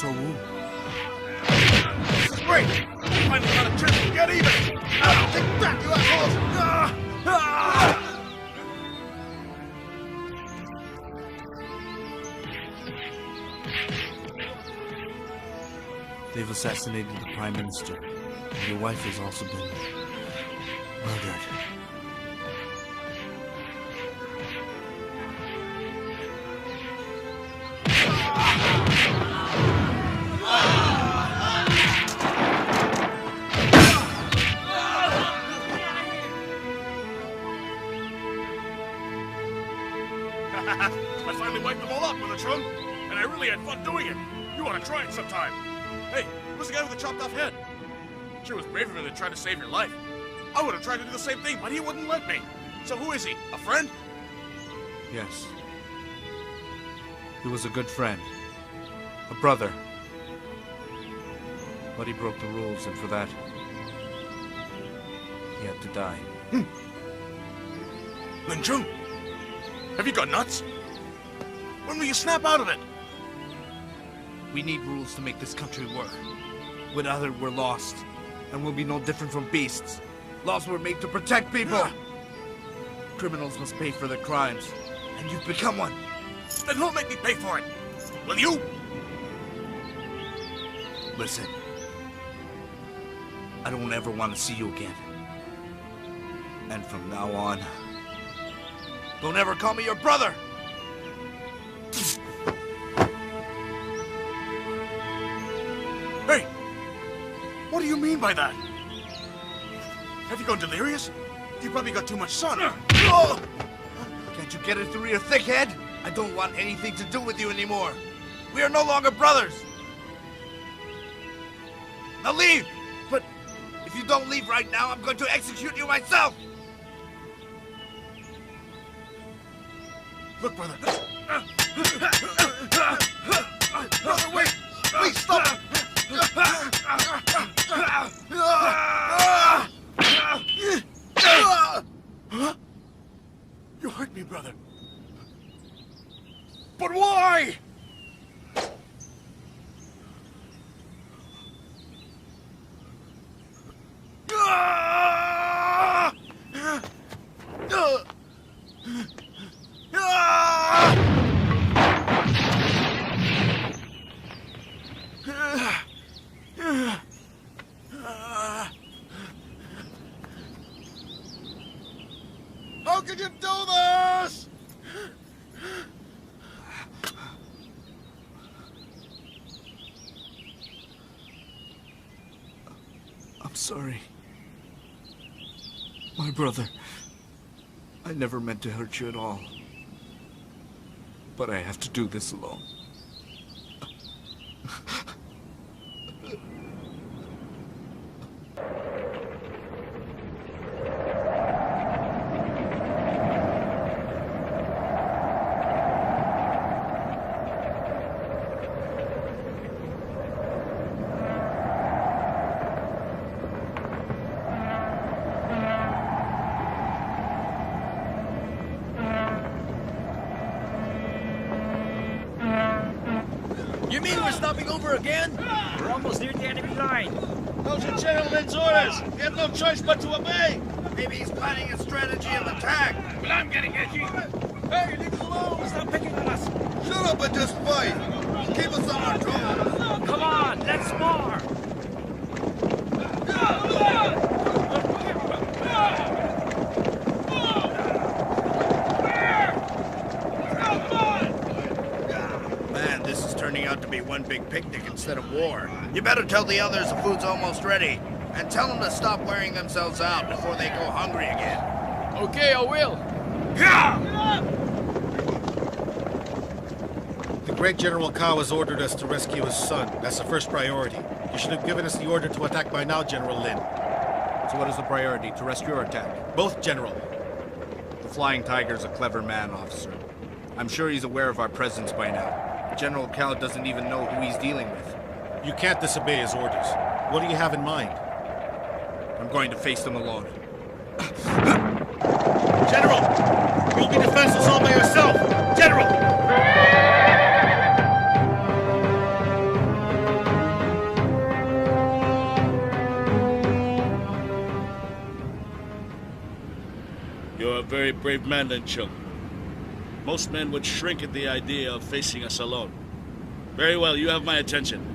Wu. This is great! Finally got a chance to get even! Take back, you assholes! They've assassinated the Prime Minister, and your wife has also been murdered. I finally wiped them all out, Mother Chung, and I really had fun doing it. You want to try it sometime? Hey, who's the guy with the chopped off head? Sure was brave of him to try to save your life. I would have tried to do the same thing, but he wouldn't let me. So who is he? A friend? Yes. He was a good friend. A brother. But he broke the rules, and for that, he had to die. Lin Chung, have you gone nuts? When will you snap out of it? We need rules to make this country work. Without it, we're lost. And we'll be no different from beasts. Laws were made to protect people. Criminals must pay for their crimes. And you've become one. Then who'll make me pay for it? Will you? Listen. I don't ever want to see you again. And from now on, don't ever call me your brother! Hey! What do you mean by that? Have you gone delirious? You probably got too much sun. Can't you get it through your thick head? I don't want anything to do with you anymore. We are no longer brothers. Now leave! But if you don't leave right now, I'm going to execute you myself! Look, brother. Brother, wait! Please stop! Huh? You hurt me, brother. But why? How could you do this? I'm sorry. My brother. I never meant to hurt you at all. But I have to do this alone. You mean we're stopping over again? We're almost near the enemy line. Those are General's orders. He had no choice but to obey. Maybe he's planning a strategy of attack. Well, I'm getting itchy. Hey, leave us alone! Stop picking on us! Shut up and just fight. Keep us on our toes. Come on, let's spar! Man, this is turning out to be one big picnic instead of war. You better tell the others the food's almost ready. And tell them to stop wearing themselves out before they go hungry again. Okay, I will. The great General Kao has ordered us to rescue his son. That's the first priority. You should have given us the order to attack by now, General Lin. So what is the priority, to rescue or attack? Both, General. The Flying Tiger's a clever man, officer. I'm sure he's aware of our presence by now. General Kao doesn't even know who he's dealing with. You can't disobey his orders. What do you have in mind? I'm going to face them alone. General! You'll be defenseless all by yourself! General! brave man, Lin Chung. Most men would shrink at the idea of facing us alone. Very well, you have my attention.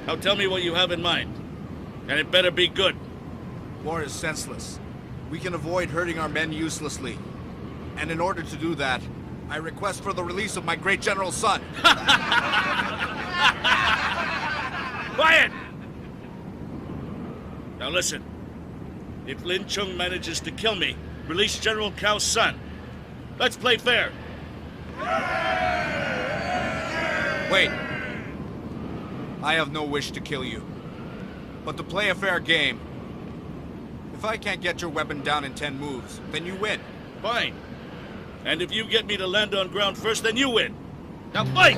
Now tell me what you have in mind. And it better be good. War is senseless. We can avoid hurting our men uselessly. And in order to do that, I request for the release of my great general's son. Quiet! Now listen. If Lin Chung manages to kill me, release General Cao's son. Let's play fair. Wait. I have no wish to kill you. But to play a fair game, if I can't get your weapon down in 10 moves, then you win. Fine. And if you get me to land on ground first, then you win. Now fight!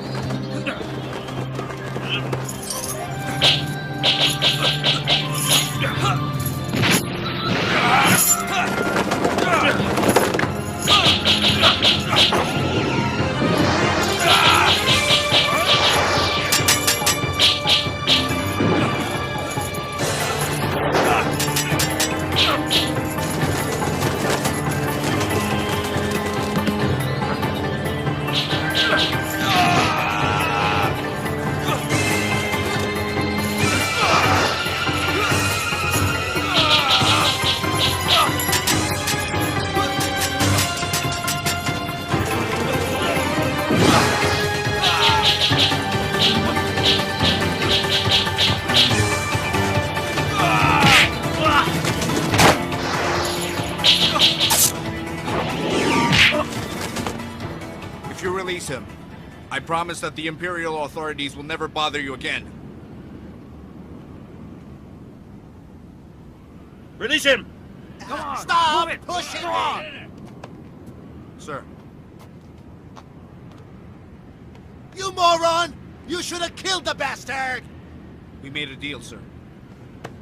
If you release him, I promise that the Imperial authorities will never bother you again. Release him! Come on! Stop Move it! pushing Come on! me! Sir, You moron! You should have killed the bastard! we made a deal, sir.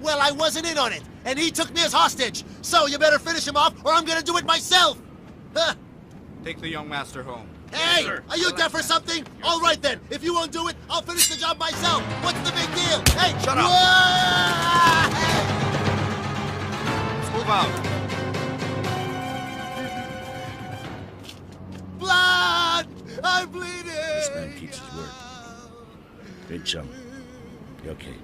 Well, I wasn't in on it, and he took me as hostage. So you better finish him off, or I'm gonna do it myself! Huh. Take the young master home. Hey! sir. Are you deaf or something? All right then, if you won't do it, I'll finish the job myself! What's the big deal? Hey! Shut up. Whoa! Hey! Let's move out. Blood! I'm bleeding! This man keeps his word. Lin Chung, you okay?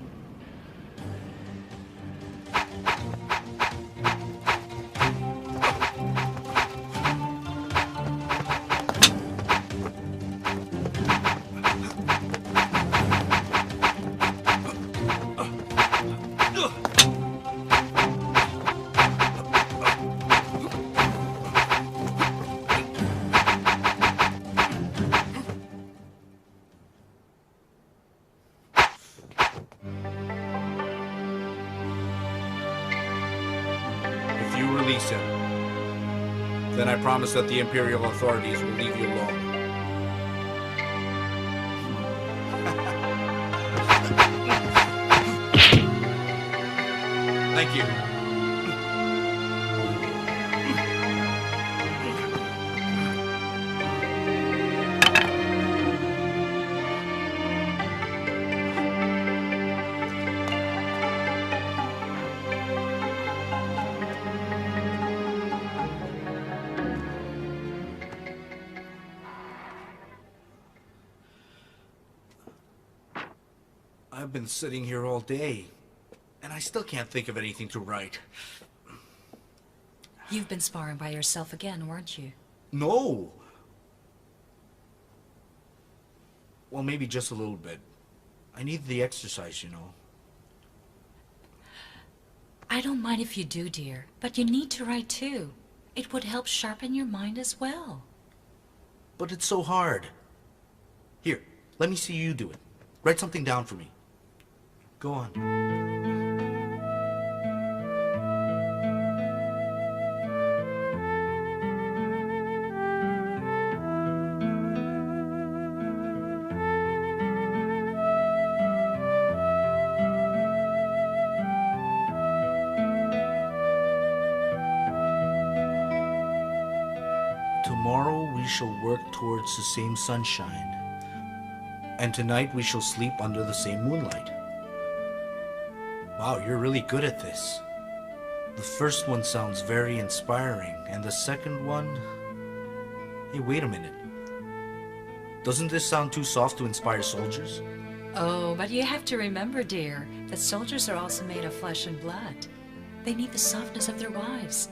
If you release him, then I promise that the Imperial authorities will leave you alone. Thank you. I've been sitting here all day, and I still can't think of anything to write. You've been sparring by yourself again, weren't you? No. Well, maybe just a little bit. I need the exercise, you know. I don't mind if you do, dear, but you need to write too. It would help sharpen your mind as well. But it's so hard. Here, let me see you do it. Write something down for me. Go on. Tomorrow we shall work towards the same sunshine, and tonight we shall sleep under the same moonlight. Wow, you're really good at this. The first one sounds very inspiring, and the second one... Hey, wait a minute. Doesn't this sound too soft to inspire soldiers? Oh, but you have to remember, dear, that soldiers are also made of flesh and blood. They need the softness of their wives.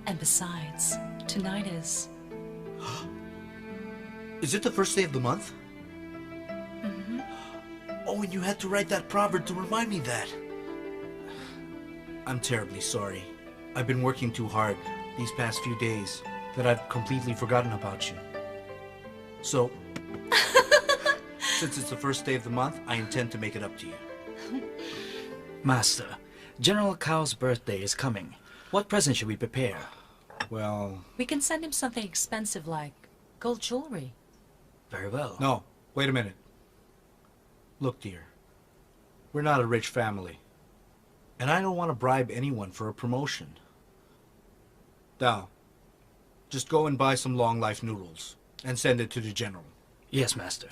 And besides, tonight is... Is it the first day of the month? Mm-hmm. Oh, and you had to write that proverb to remind me that. I'm terribly sorry. I've been working too hard these past few days that I've completely forgotten about you. So, since it's the first day of the month, I intend to make it up to you. Master, General Kao's birthday is coming. What present should we prepare? Well... We can send him something expensive like gold jewelry. Very well. No, wait a minute. Look, dear. We're not a rich family. And I don't want to bribe anyone for a promotion. Now, just go and buy some long life noodles and send it to the general. Yes, Master.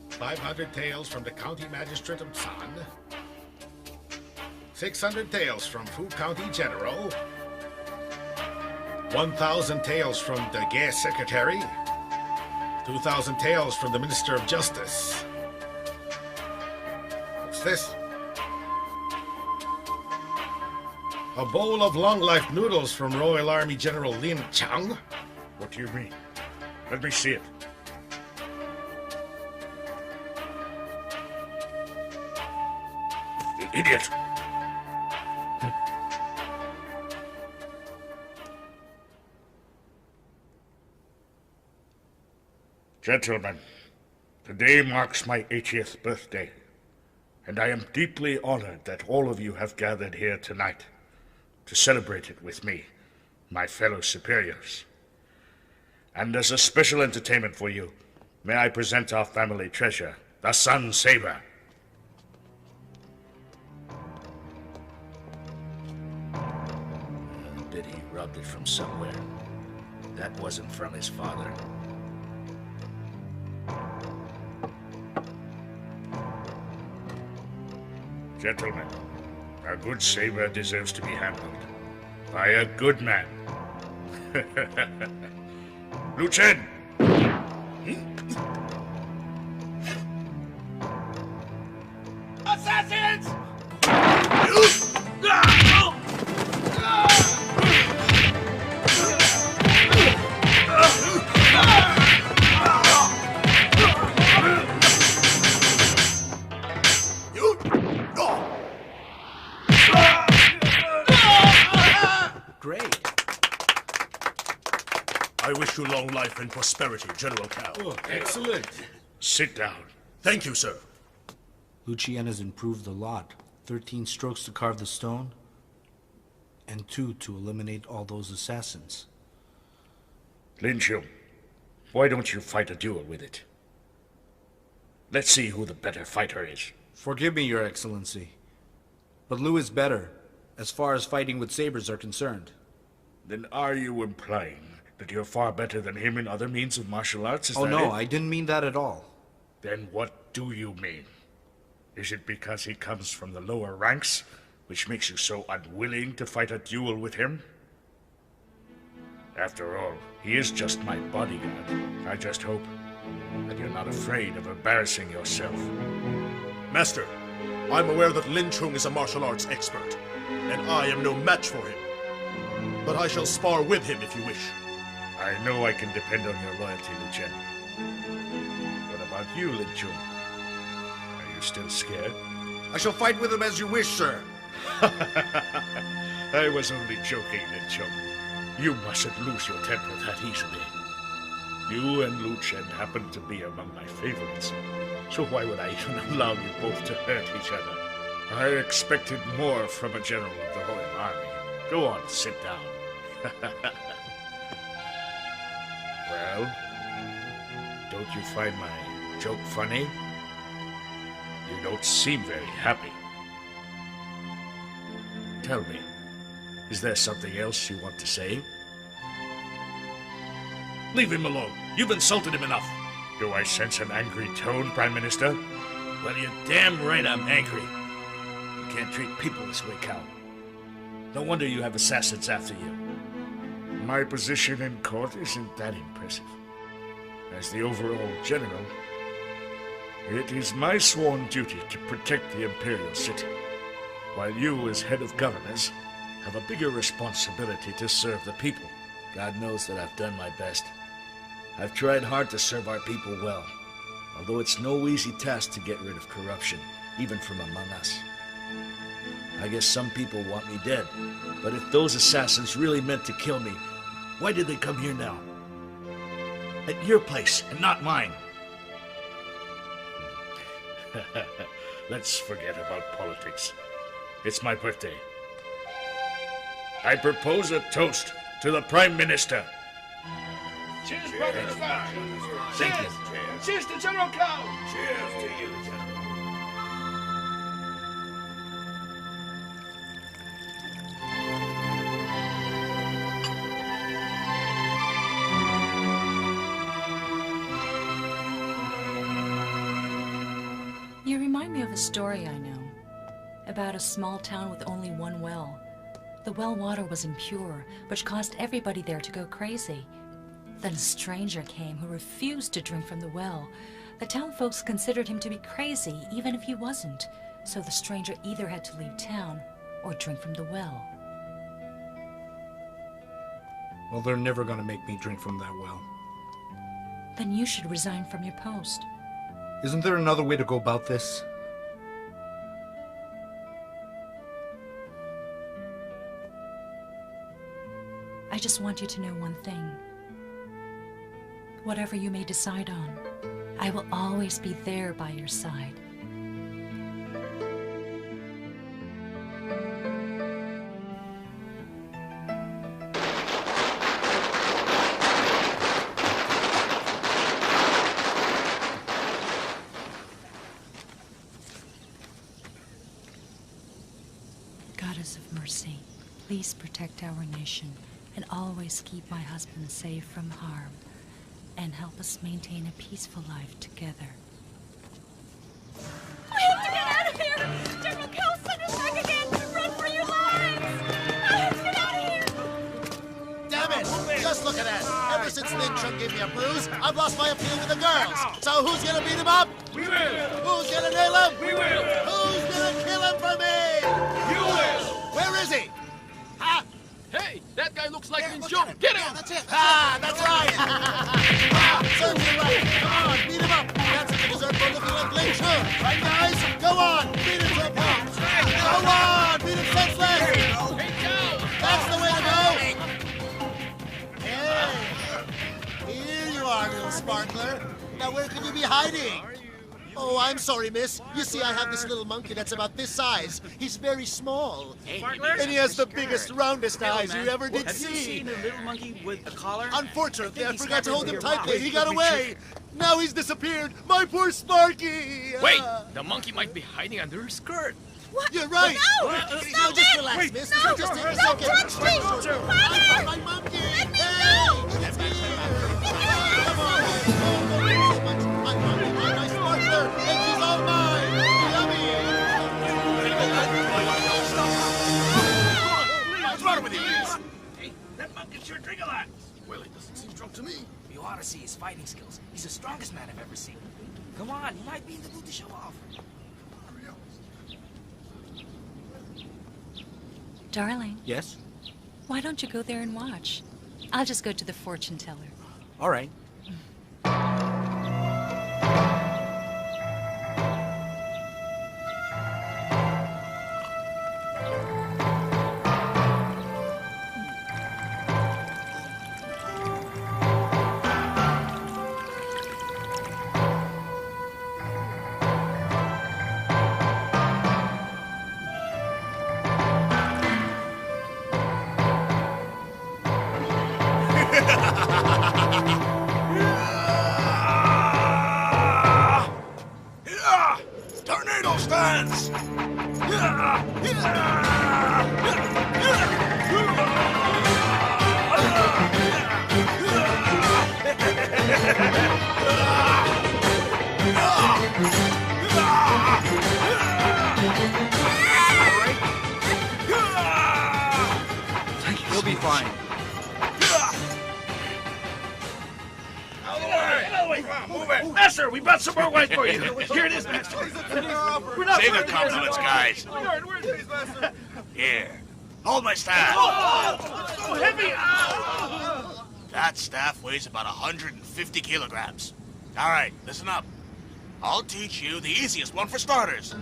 500 taels from the County Magistrate of San. 600 taels from Fu County General. 1,000 taels from the Guest Secretary. 2,000 taels from the Minister of Justice. What's this? A bowl of long life noodles from Royal Army General Lin Chang. What do you mean? Let me see it. You idiot! Gentlemen, today marks my 80th birthday, and I am deeply honored that all of you have gathered here tonight to celebrate it with me, my fellow superiors. And as a special entertainment for you, may I present our family treasure, the Sun Saber. Bet he robbed it from somewhere. That wasn't from his father. Gentlemen, a good saber deserves to be handled by a good man. Liu Chen! Assassins! Great. I wish you long life and prosperity, General Cao. Oh, excellent. Sit down. Thank you, sir. Lucien has improved a lot. 13 strokes to carve the stone, and 2 to eliminate all those assassins. Lin Xiong, why don't you fight a duel with it? Let's see who the better fighter is. Forgive me, Your Excellency, but Liu is better, as far as fighting with sabers are concerned. Then are you implying that you're far better than him in other means of martial arts? Is Oh that no, it? I didn't mean that at all. Then what do you mean? Is it because he comes from the lower ranks, which makes you so unwilling to fight a duel with him? After all, he is just my bodyguard. I just hope that you're not afraid of embarrassing yourself. Master, I'm aware that Lin Chung is a martial arts expert, and I am no match for him. But I shall spar with him if you wish. I know I can depend on your loyalty, Liu Chen. What about you, Lin Chung? Are you still scared? I shall fight with him as you wish, sir. I was only joking, Lin Chung. You mustn't lose your temper that easily. You and Liu Chen happen to be among my favorites, so why would I even allow you both to hurt each other? I expected more from a general of the Royal Army. Go on, sit down. Well, don't you find my joke funny? You don't seem very happy. Tell me, is there something else you want to say? Leave him alone. You've insulted him enough. Do I sense an angry tone, Prime Minister? Well, you're damn right I'm angry. You can't treat people this way, Cao. No wonder you have assassins after you. My position in court isn't that impressive. As the overall general, it is my sworn duty to protect the Imperial City, while you, as head of governors, have a bigger responsibility to serve the people. God knows that I've done my best. I've tried hard to serve our people well, although it's no easy task to get rid of corruption, even from among us. I guess some people want me dead, but if those assassins really meant to kill me, why did they come here now? At your place, and not mine. Let's forget about politics. It's my birthday. I propose a toast to the Prime Minister. Cheers, brothers! Thank you. Cheers to General Cow! Cheers to you, General. You remind me of a story I know, about a small town with only one well. The well water was impure, which caused everybody there to go crazy. Then a stranger came who refused to drink from the well. The town folks considered him to be crazy, even if he wasn't, so the stranger either had to leave town or drink from the well. Well, they're never gonna make me drink from that well. Then you should resign from your post. Isn't there another way to go about this? I just want you to know one thing. Whatever you may decide on, I will always be there by your side. Goddess of mercy, please protect our nation and always keep my husband safe from harm, and help us maintain a peaceful life together. We have to get out of here! General Kell sent us back again! Run for your lives! Let's get out of here! Damn it! Just look at that! Ever since Lin Chung gave me a bruise, I've lost my appeal with the girls! So who's gonna beat him up? We will! Who's gonna nail him? We will! Who's gonna kill him for me? You will! Where is he? Ha! Hey, that guy looks like Lin Chung! Get him! Yeah, that's it! Ah, that's right! Serves you right! Come on, beat him up! That's what you deserve for looking like Lin Chung! Right, guys? Go on! Beat him to a pulp! Go on! Beat him senseless! Hey, Chow! That's the way to go! Hey! Here you are, little sparkler. Now where could you be hiding? Oh, I'm sorry, miss. You see, I have this little monkey that's about this size. He's very small. And he has the biggest, roundest eyes you ever did see. Have you seen a little monkey with a collar? Unfortunately, I he's forgot to hold him covered tightly. with He your got mouth. away. Now he's disappeared. My poor Sparky. Wait! The monkey might be hiding under her skirt. What? You're right. No! Now Stop just it! relax, miss. No! Just take a Don't second. touch me! I got my monkey. Let me Hey, go! it's here. Come on. Oh, so much. My monkey, my sparkler, and she's all mine. Yummy. What's the matter with you? Hey, that monkey sure drink a lot. Well, he doesn't seem drunk to me. You ought to see his fighting skills. He's the strongest man I've ever seen. Come on, he might be in the mood to show off. Darling, Yes? why don't you go there and watch? I'll just go to the fortune teller. All right. Move it! Master, we brought some more wine for you. Here it is, Master. We're not Save the compliments, guys. Here. Hold my staff. so heavy. That staff weighs about 150 kilograms. All right, listen up. I'll teach you the easiest one for starters. As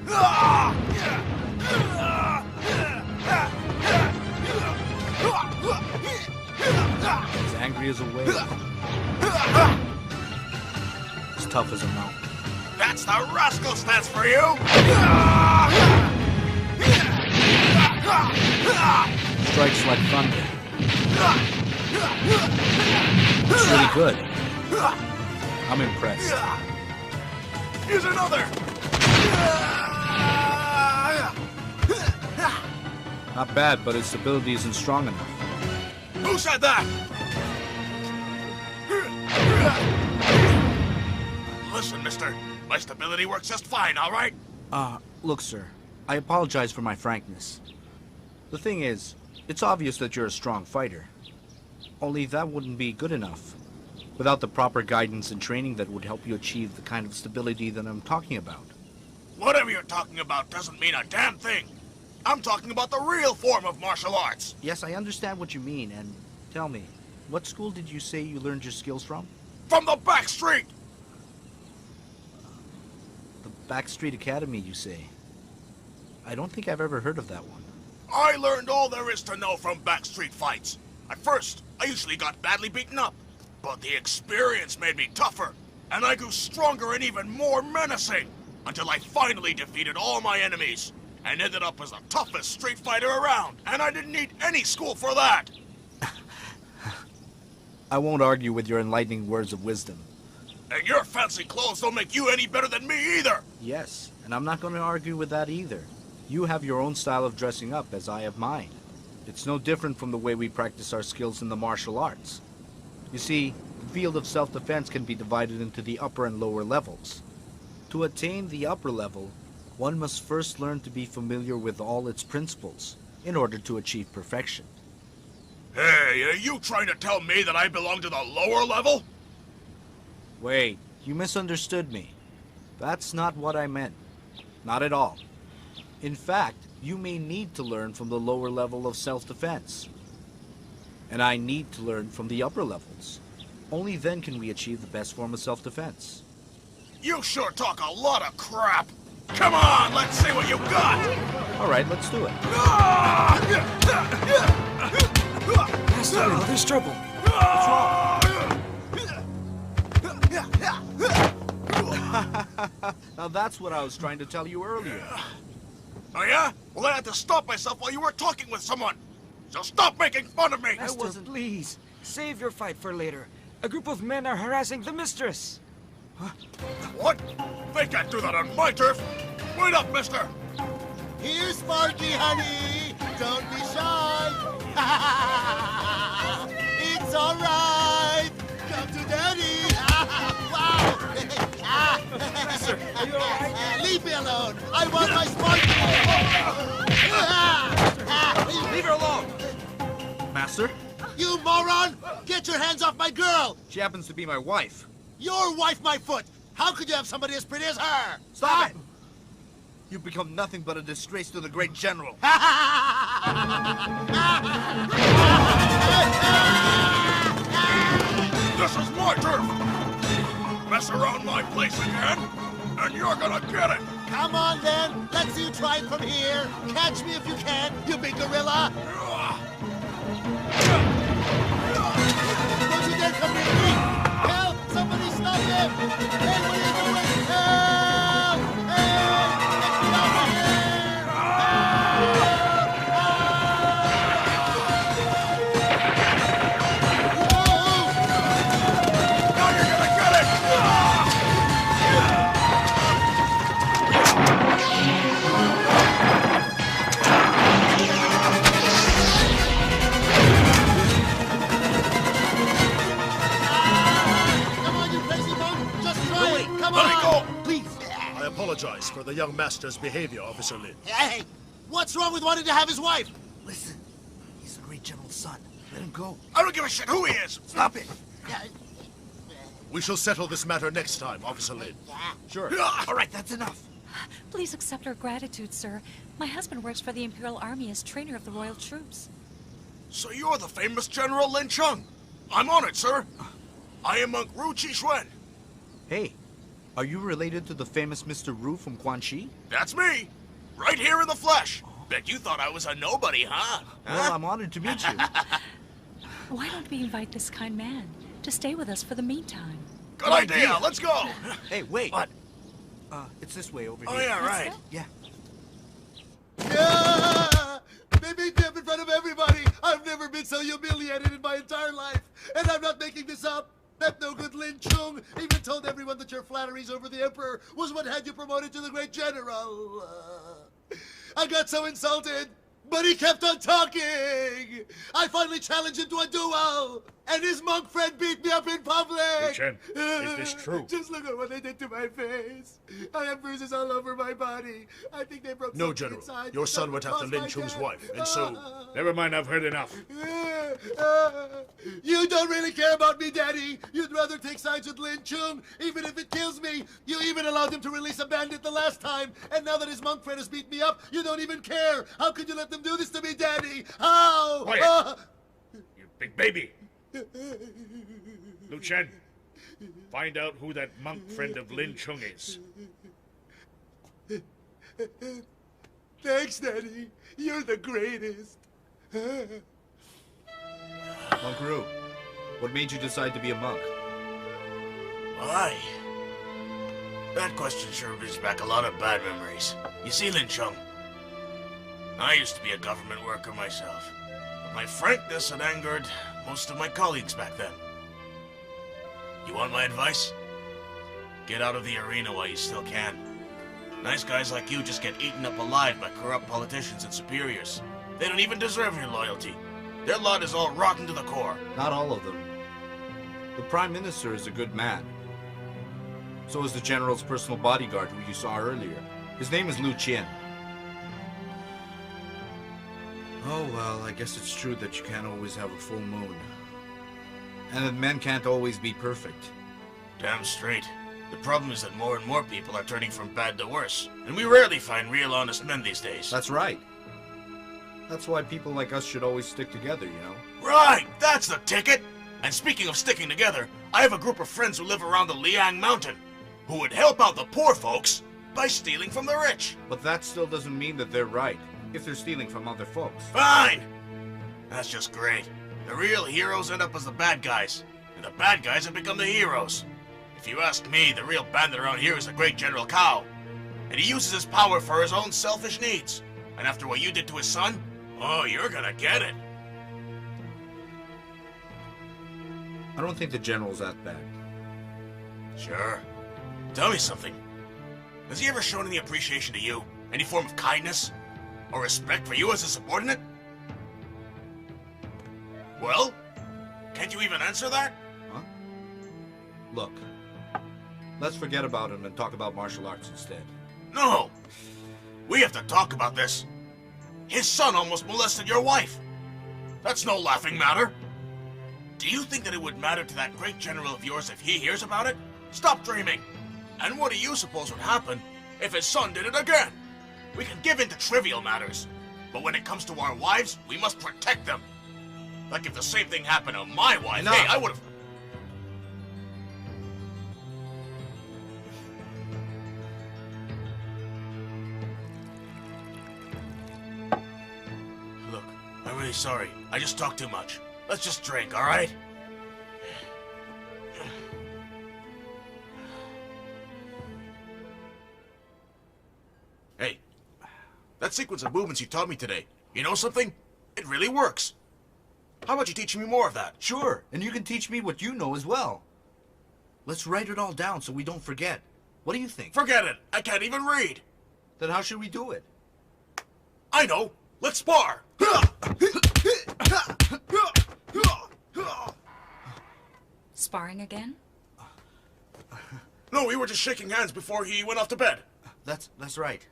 angry as a whale. As tough as a mountain. That's the rascal stance for you. Strikes like thunder. It's really good. I'm impressed. Here's another. Not bad, but its stability isn't strong enough. Who said that? Listen, mister. My stability works just fine, all right? Look, sir. I apologize for my frankness. The thing is, it's obvious that you're a strong fighter. Only that wouldn't be good enough. Without the proper guidance and training that would help you achieve the kind of stability that I'm talking about. Whatever you're talking about doesn't mean a damn thing. I'm talking about the real form of martial arts. Yes, I understand what you mean, and tell me, what school did you say you learned your skills from? From the back street! The Backstreet Academy, you say? I don't think I've ever heard of that one. I learned all there is to know from backstreet fights. At first, I usually got badly beaten up, but the experience made me tougher, and I grew stronger and even more menacing, until I finally defeated all my enemies, and ended up as the toughest street fighter around, and I didn't need any school for that. I won't argue with your enlightening words of wisdom. And your fancy clothes don't make you any better than me either. Yes, and I'm not going to argue with that either. You have your own style of dressing up, as I have mine. It's no different from the way we practice our skills in the martial arts. You see, the field of self-defense can be divided into the upper and lower levels. To attain the upper level, one must first learn to be familiar with all its principles in order to achieve perfection. Hey, are you trying to tell me that I belong to the lower level? Wait, you misunderstood me. That's not what I meant. Not at all. In fact, you may need to learn from the lower level of self-defense. And I need to learn from the upper levels. Only then can we achieve the best form of self-defense. You sure talk a lot of crap. Come on, let's see what you got. All right, let's do it. Master, there's trouble. Now that's what I was trying to tell you earlier. Oh yeah? Well, I had to stop myself while you were talking with someone. So stop making fun of me. Master, please, save your fight for later. A group of men are harassing the mistress. What? They can't do that on my turf. Wait up, mister. Here's Sparky, honey. Don't be shy. It's all right. Come to Daddy. Wow. Master, are you all right? Leave me alone. I want my Sparky. Leave her alone. Master? You moron! Get your hands off my girl! She happens to be my wife. Your wife, my foot! How could you have somebody as pretty as her? Stop it! You've become nothing but a disgrace to the great general. This is my turf. Mess around my place again, and you're gonna get it. Come on, then. Let's see you try it from here. Catch me if you can, you big gorilla. Don't you dare come near me! Help! Somebody stop him! Hey, what are you doing? Help! Hey! Get me out of here! Now you're gonna get it. Come on, you crazy bum! Just try it! Come Let on! me go. Please! I apologize for the young master's behavior, Officer Lin. Hey! What's wrong with wanting to have his wife? Listen, he's the great general's son. Let him go. I don't give a shit who he is. Stop it. We shall settle this matter next time, Officer Lin. Sure. All right, that's enough. Please accept our gratitude, sir. My husband works for the Imperial Army as trainer of the royal troops. So you're the famous General Lin Chung. I'm honored, sir. I am Monk Ru Chi-Shuen. Hey, are you related to the famous Mr. Ru from Guanxi? That's me. Right here in the flesh. Bet you thought I was a nobody, huh? Well, I'm honored to meet you. Why don't we invite this kind man to stay with us for the meantime? Good idea. Let's go. Hey, wait. What? It's this way over Oh, here. yeah, right. Yeah. Yeah! They beat me up in front of everybody. I've never been so humiliated in my entire life. And I'm not making this up. That no-good Lin Chung even told everyone that your flatteries over the Emperor was what had you promoted to the great general. I got so insulted, but he kept on talking. I finally challenged him to a duel, and his monk friend beat me up in public. Liu Chen, is this true? Just look at what they did to my face. I have bruises all over my body. I think they broke No, something General. inside Your that son went after caused Lin my Chung's death. wife, and so... Never mind, I've heard enough. You don't really care about me, Daddy. You'd rather take sides with Lin Chung, even if it kills me. You even allowed him to release a bandit the last time, and now that his monk friend has beat me up, you don't even care. How could you let them do this to me, Daddy? How? Quiet. You big baby. Liu Chen, find out who that monk friend of Lin Chung is. Thanks, Daddy. You're the greatest. Monk Ru, what made you decide to be a monk? Why? That question sure brings back a lot of bad memories. You see, Lin Chung, I used to be a government worker myself. But my frankness had angered most of my colleagues back then. You want my advice? Get out of the arena while you still can. Nice guys like you just get eaten up alive by corrupt politicians and superiors. They don't even deserve your loyalty. Their lot is all rotten to the core. Not all of them. The Prime Minister is a good man. So is the General's personal bodyguard who you saw earlier. His name is Liu Qian. Oh, well, I guess it's true that you can't always have a full moon. And that men can't always be perfect. Damn straight. The problem is that more and more people are turning from bad to worse. And we rarely find real honest men these days. That's right. That's why people like us should always stick together, you know? Right! That's the ticket! And speaking of sticking together, I have a group of friends who live around the Liang Mountain who would help out the poor folks by stealing from the rich. But that still doesn't mean that they're right, if they're stealing from other folks. Fine! That's just great. The real heroes end up as the bad guys, and the bad guys have become the heroes. If you ask me, the real bandit around here is the great General Cao. And he uses his power for his own selfish needs. And after what you did to his son, oh, you're gonna get it. I don't think the General's that bad. Sure. Tell me something. Has he ever shown any appreciation to you? Any form of kindness? Or respect for you as a subordinate? Well, can't you even answer that? Huh? Look, let's forget about him and talk about martial arts instead. No! We have to talk about this. His son almost molested your wife. That's no laughing matter. Do you think that it would matter to that great general of yours if he hears about it? Stop dreaming. And what do you suppose would happen if his son did it again? We can give in to trivial matters, but when it comes to our wives, we must protect them. Like if the same thing happened to my wife, hey, I would've... Look, I'm really sorry. I just talked too much. Let's just drink, all right? Hey, that sequence of movements you taught me today, you know something? It really works. How about you teach me more of that? Sure, and you can teach me what you know as well. Let's write it all down so we don't forget. What do you think? Forget it. I can't even read. Then how should we do it? I know. Let's spar. Sparring again? No, we were just shaking hands before he went off to bed. That's right.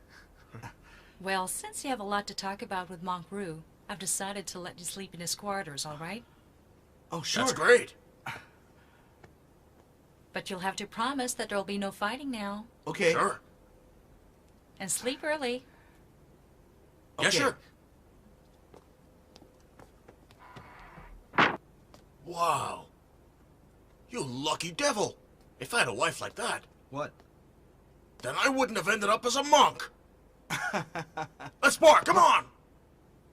Well, since you have a lot to talk about with Monk Ru, I've decided to let you sleep in his quarters, all right? Oh, sure. That's great. But you'll have to promise that there'll be no fighting now. Okay. Sure. And sleep early. Yeah, Okay. sure. Wow. You lucky devil. If I had a wife like that, What? then I wouldn't have ended up as a monk. Let's spar, come on!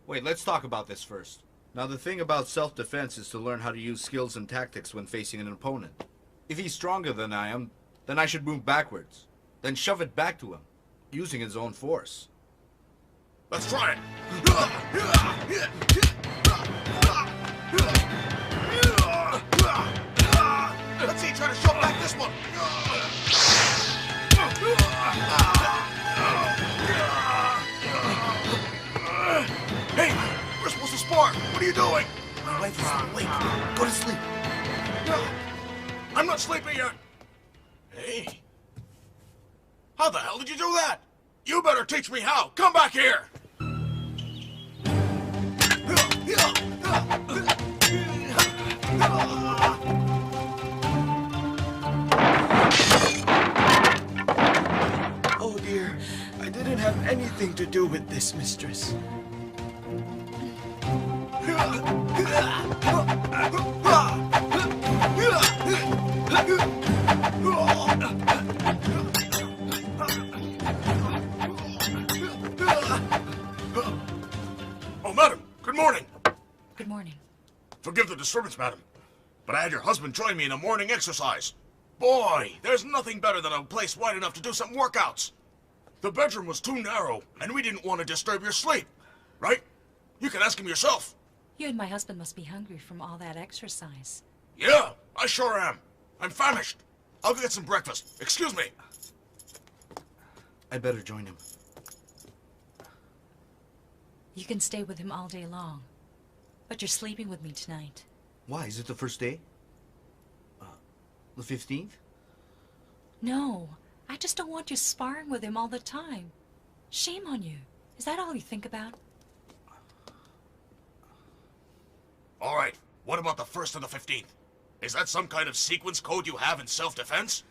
Wait, let's talk about this first. Now, the thing about self-defense is to learn how to use skills and tactics when facing an opponent. If he's stronger than I am, then I should move backwards. Then shove it back to him, using his own force. Let's try it. Let's see, try to shove back this one. Hey, we're supposed to spar. What are you doing? My wife is awake. Go to sleep. I'm not sleeping yet. Hey. How the hell did you do that? You better teach me how. Come back here. Oh dear, I didn't have anything to do with this, mistress. Oh, madam, good morning. Good morning. Forgive the disturbance, madam, but I had your husband join me in a morning exercise. Boy, there's nothing better than a place wide enough to do some workouts. The bedroom was too narrow, and we didn't want to disturb your sleep, right? You can ask him yourself. You and my husband must be hungry from all that exercise. Yeah, I sure am. I'm famished. I'll go get some breakfast. Excuse me. I better join him. You can stay with him all day long. But you're sleeping with me tonight. Why? Is it the first day? The 15th? No, I just don't want you sparring with him all the time. Shame on you. Is that all you think about? All right, what about the 1st and the 15th? Is that some kind of sequence code you have in self-defense?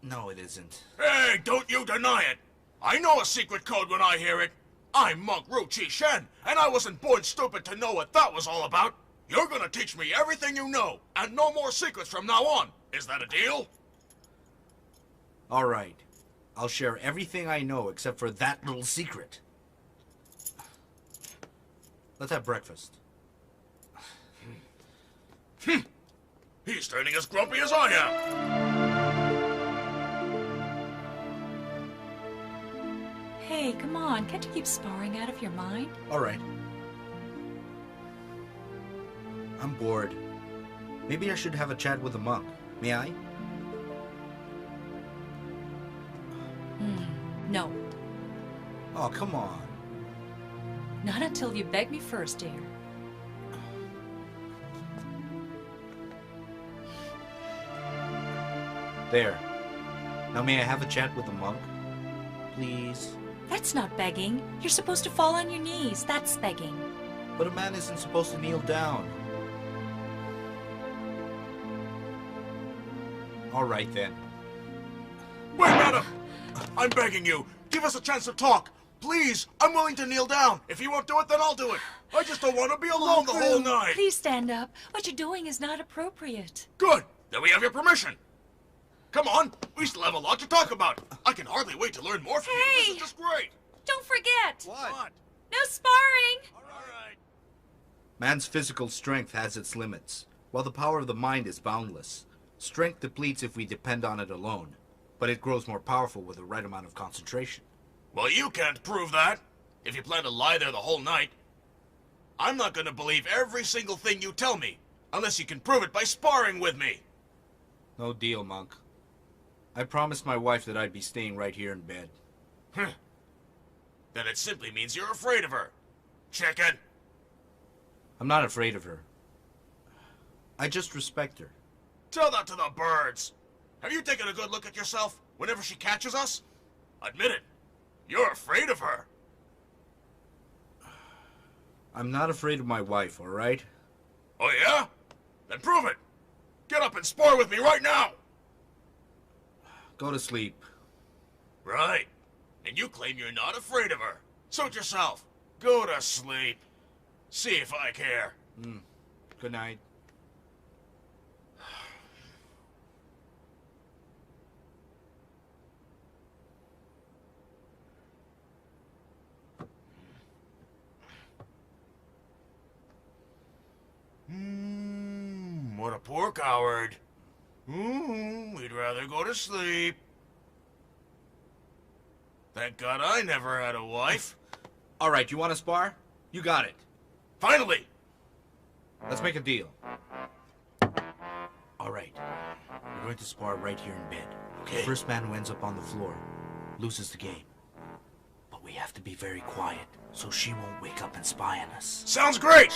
No, it isn't. Hey, don't you deny it! I know a secret code when I hear it. I'm Monk Ru Chi Shen, and I wasn't born stupid to know what that was all about. You're gonna teach me everything you know, and no more secrets from now on. Is that a deal? All right. I'll share everything I know except for that little secret. Let's have breakfast. He's turning as grumpy as I am. Hey, come on. Can't you keep sparring out of your mind? All right. I'm bored. Maybe I should have a chat with the monk. May I? No. Oh, come on. Not until you beg me first, dear. There. Now may I have a chat with the monk? Please? That's not begging. You're supposed to fall on your knees. That's begging. But a man isn't supposed to kneel down. All right, then. Wait, madam! I'm begging you. Give us a chance to talk. Please, I'm willing to kneel down. If you won't do it, then I'll do it. I just don't want to be alone the whole night. Please stand up. What you're doing is not appropriate. Good. Then we have your permission. Come on. We still have a lot to talk about. I can hardly wait to learn more from you. This is just great. Don't forget! What? No sparring! All right. Man's physical strength has its limits, while the power of the mind is boundless. Strength depletes if we depend on it alone, but it grows more powerful with the right amount of concentration. Well, you can't prove that. If you plan to lie there the whole night, I'm not going to believe every single thing you tell me, unless you can prove it by sparring with me. No deal, monk. I promised my wife that I'd be staying right here in bed. Then it simply means you're afraid of her. Chicken. I'm not afraid of her. I just respect her. Tell that to the birds. Have you taken a good look at yourself whenever she catches us? Admit it. You're afraid of her. I'm not afraid of my wife, all right? Oh, yeah? Then prove it. Get up and spar with me right now. Go to sleep. Right. And you claim you're not afraid of her. Suit yourself. Go to sleep. See if I care. Good night. What a poor coward. We'd rather go to sleep. Thank God I never had a wife. All right, you want to spar? You got it. Finally! Let's make a deal. All right. We're going to spar right here in bed. Okay. The first man who ends up on the floor loses the game. But we have to be very quiet so she won't wake up and spy on us. Sounds great!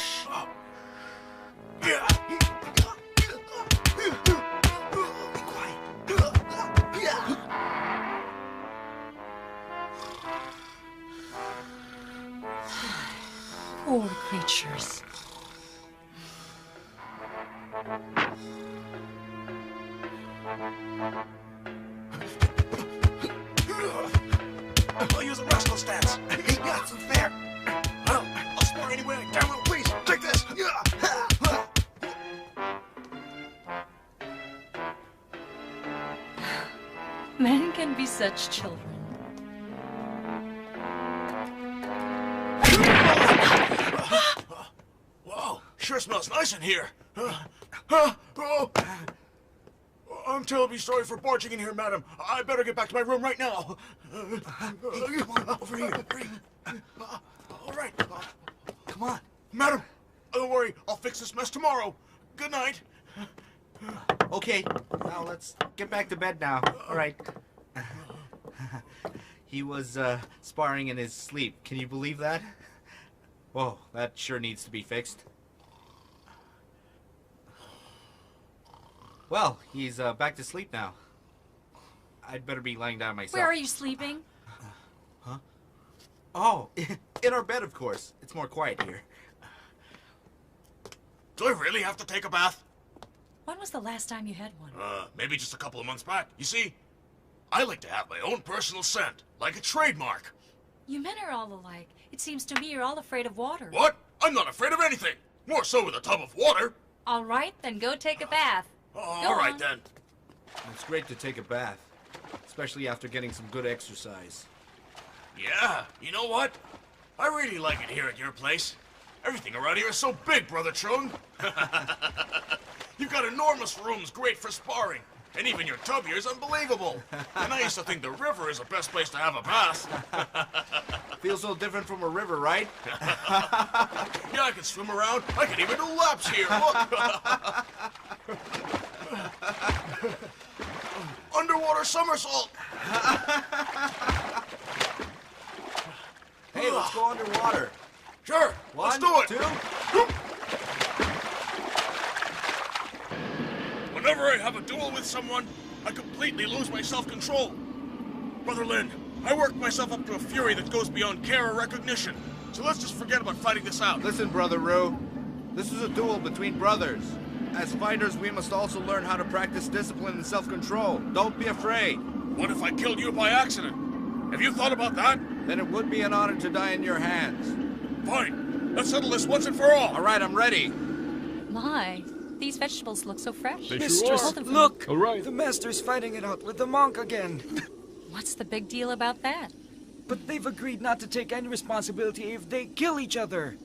Poor creatures. I'll use a rascal stance. Yeah, it's unfair. Well, I'll spar anyway I can. Please, take this. Men can be such children. Wow, sure smells nice in here. I'm terribly sorry for barging in here, madam. I better get back to my room right now. Come on, over here. Hurry. All right. Come on. Madam, don't worry. I'll fix this mess tomorrow. Good night. Okay, now let's get back to bed now. All right. He was sparring in his sleep. Can you believe that? Whoa, that sure needs to be fixed. Well, he's back to sleep now. I'd better be lying down myself. Where are you sleeping? Huh? Oh, in our bed, of course. It's more quiet here. Do I really have to take a bath? When was the last time you had one? Maybe just a couple of months back. You see, I like to have my own personal scent, like a trademark. You men are all alike. It seems to me you're all afraid of water. What? I'm not afraid of anything. More so with a tub of water. All right, then go take a bath. All right, then. It's great to take a bath, especially after getting some good exercise. Yeah, you know what? I really like it here at your place. Everything around here is so big, Brother Chung. You've got enormous rooms great for sparring. And even your tub here is unbelievable. And I used to think the river is the best place to have a bath. Feels so different from a river, right? Yeah, I can swim around. I can even do laps here. Look. Underwater somersault. Hey, let's go underwater. Sure, let's do it. 1, 2. Whenever I have a duel with someone, I completely lose my self-control. Brother Lin, I worked myself up to a fury that goes beyond care or recognition. So let's just forget about fighting this out. Listen, Brother Roo. This is a duel between brothers. As fighters, we must also learn how to practice discipline and self-control. Don't be afraid. What if I killed you by accident? Have you thought about that? Then it would be an honor to die in your hands. Fine. Let's settle this once and for all. All right, I'm ready. My, these vegetables look so fresh. Mistress, look! All right. The master's fighting it out with the monk again. What's the big deal about that? But they've agreed not to take any responsibility if they kill each other.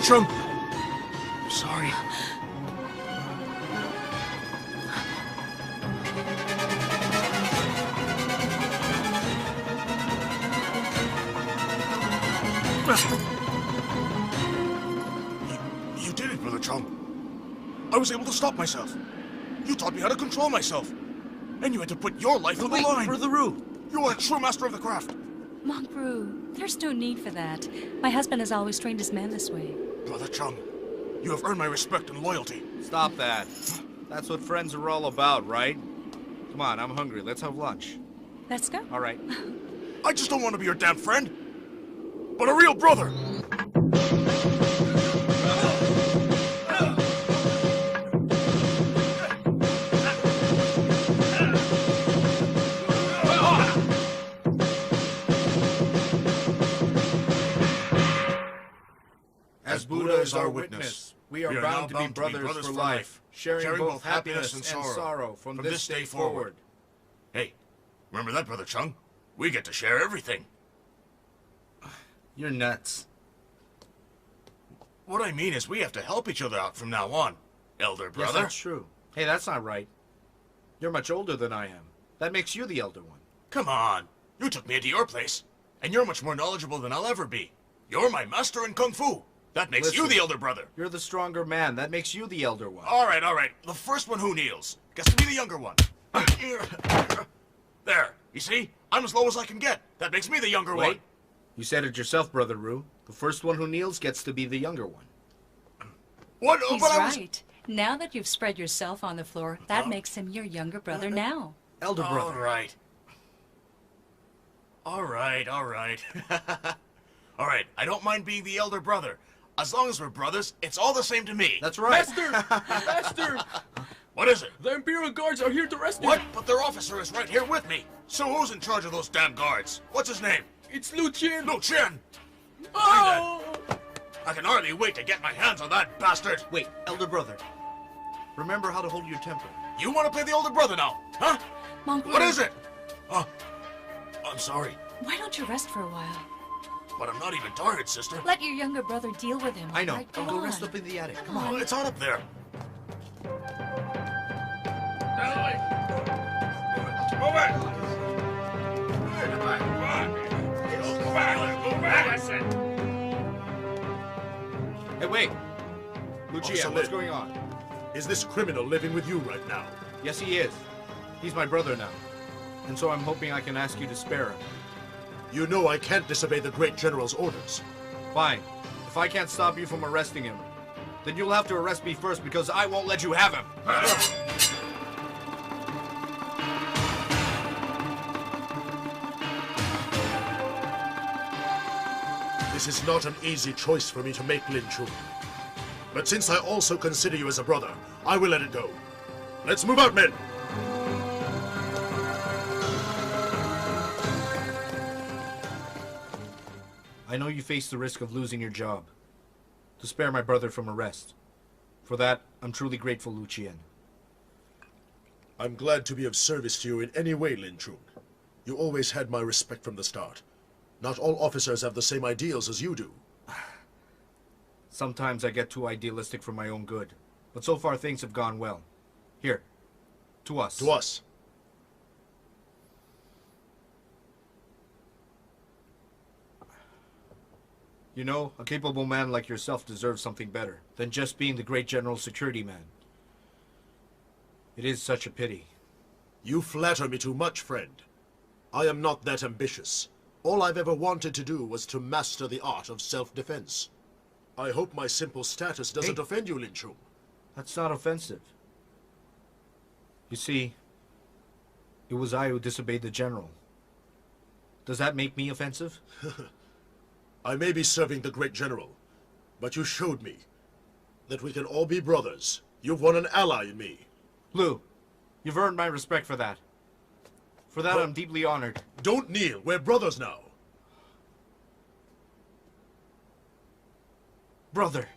Chung! I'm sorry. You did it, Brother Chung. I was able to stop myself. You taught me how to control myself. And you had to put your life on the line. Brother Roo! You are a true master of the craft. Monk Roo, there's no need for that. My husband has always trained his men this way. Brother Chung, you have earned my respect and loyalty. Stop that. That's what friends are all about, right? Come on, I'm hungry. Let's have lunch. Let's go. All right. I just don't want to be your damn friend, but a real brother. As Buddha is our witness, we are bound to be brothers for life, sharing both happiness and sorrow from this day forward. Hey, remember that, Brother Chung? We get to share everything. You're nuts. What I mean is we have to help each other out from now on, elder brother. Yes, that's true. Hey, that's not right. You're much older than I am. That makes you the elder one. Come on. You took me into your place, and you're much more knowledgeable than I'll ever be. You're my master in Kung Fu. That makes you the elder brother. You're the stronger man. That makes you the elder one. All right, all right. The first one who kneels gets to be the younger one. There. You see? I'm as low as I can get. That makes me the younger one. You said it yourself, Brother Roo. The first one who kneels gets to be the younger one. What? He's But right. Now that you've spread yourself on the floor, that makes him your younger brother now. Elder brother. All right. All right, all right. All right, I don't mind being the elder brother. As long as we're brothers, it's all the same to me. That's right. Master! Master! What is it? The Imperial Guards are here to arrest you. What? But their officer is right here with me. So who's in charge of those damn guards? What's his name? It's Lu Qian. Lu Qian! Oh! I can hardly wait to get my hands on that bastard. Wait, elder brother. Remember how to hold your temper. You want to play the older brother now, huh? Monk What Roo, is it? I'm sorry, why don't you rest for a while? but I'm not even tired, sister. Let your younger brother deal with him. I know. Right, I'll go on. rest up in the attic. Come Oh, on. it's on up there. Move it! Go back, I said. Hey, wait. Officer Lucia, what's Lin. going on? Is this criminal living with you right now? Yes, he is. He's my brother now. And so I'm hoping I can ask you to spare him. You know I can't disobey the great general's orders. Fine. If I can't stop you from arresting him, then you'll have to arrest me first because I won't let you have him. This is not an easy choice for me to make, Lin Chung. But since I also consider you as a brother, I will let it go. Let's move out, men! I know you face the risk of losing your job. To spare my brother from arrest. For that, I'm truly grateful, Lu Qian. I'm glad to be of service to you in any way, Lin Chung. You always had my respect from the start. Not all officers have the same ideals as you do. Sometimes I get too idealistic for my own good. But so far things have gone well. Here. To us. To us. You know, a capable man like yourself deserves something better than just being the great general security man. It is such a pity. You flatter me too much, friend. I am not that ambitious. All I've ever wanted to do was to master the art of self-defense. I hope my simple status doesn't offend you, Lin Chung. That's not offensive. You see, it was I who disobeyed the general. Does that make me offensive? I may be serving the great general, but you showed me that we can all be brothers. You've won an ally in me. Lu, you've earned my respect for that. For that, I'm deeply honored. Don't kneel. We're brothers now. Brother.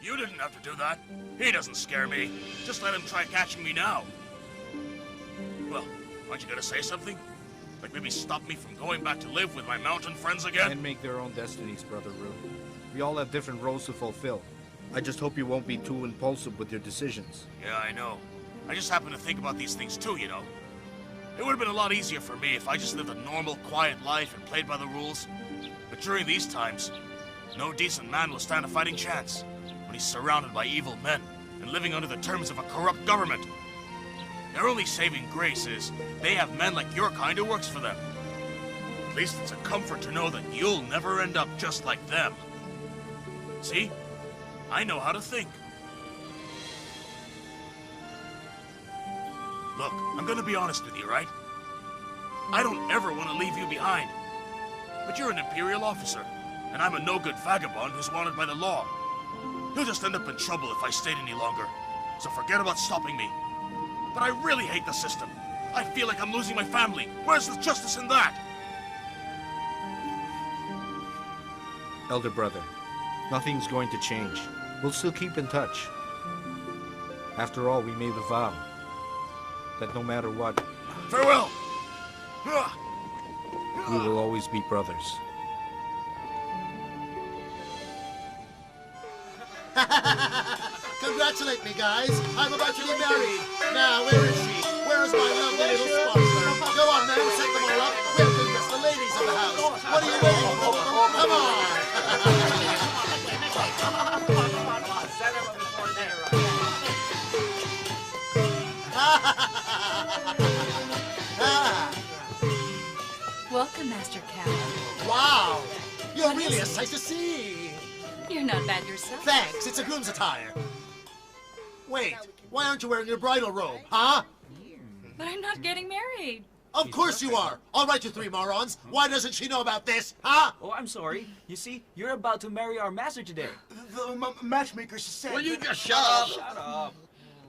You didn't have to do that. He doesn't scare me. Just let him try catching me now. Well, aren't you gonna say something? Like maybe stop me from going back to live with my mountain friends again? Men make their own destinies, Brother Rue. We all have different roles to fulfill. I just hope you won't be too impulsive with your decisions. Yeah, I know. I just happen to think about these things too, you know. It would have been a lot easier for me if I just lived a normal, quiet life and played by the rules. But during these times, no decent man will stand a fighting chance when he's surrounded by evil men and living under the terms of a corrupt government. Their only saving grace is they have men like your kind who works for them. At least it's a comfort to know that you'll never end up just like them. See? I know how to think. Look, I'm gonna be honest with you, right? I don't ever want to leave you behind. But you're an Imperial officer, and I'm a no-good vagabond who's wanted by the law. You'll just end up in trouble if I stayed any longer, so forget about stopping me. But I really hate the system. I feel like I'm losing my family. Where's the justice in that? Elder brother, nothing's going to change. We'll still keep in touch. After all, we made the vow that no matter what, farewell! we will always be brothers. Congratulate me, guys. I'm about to be married. Now, where is she? Where's my lovely little sparkler? Go on, man, set them all up. We'll impress the ladies of the house. What are you waiting for? Come on! Welcome, Master Cow. Wow! You're What really a is sight to see. You're not bad yourself. Thanks, it's a groom's attire. Wait, why aren't you wearing your bridal robe, huh? But I'm not getting married. Of course you are! All right, you three morons. Why doesn't she know about this, huh? Oh, I'm sorry. You see, you're about to marry our master today. The matchmaker said... Will you just shut up? Shut up.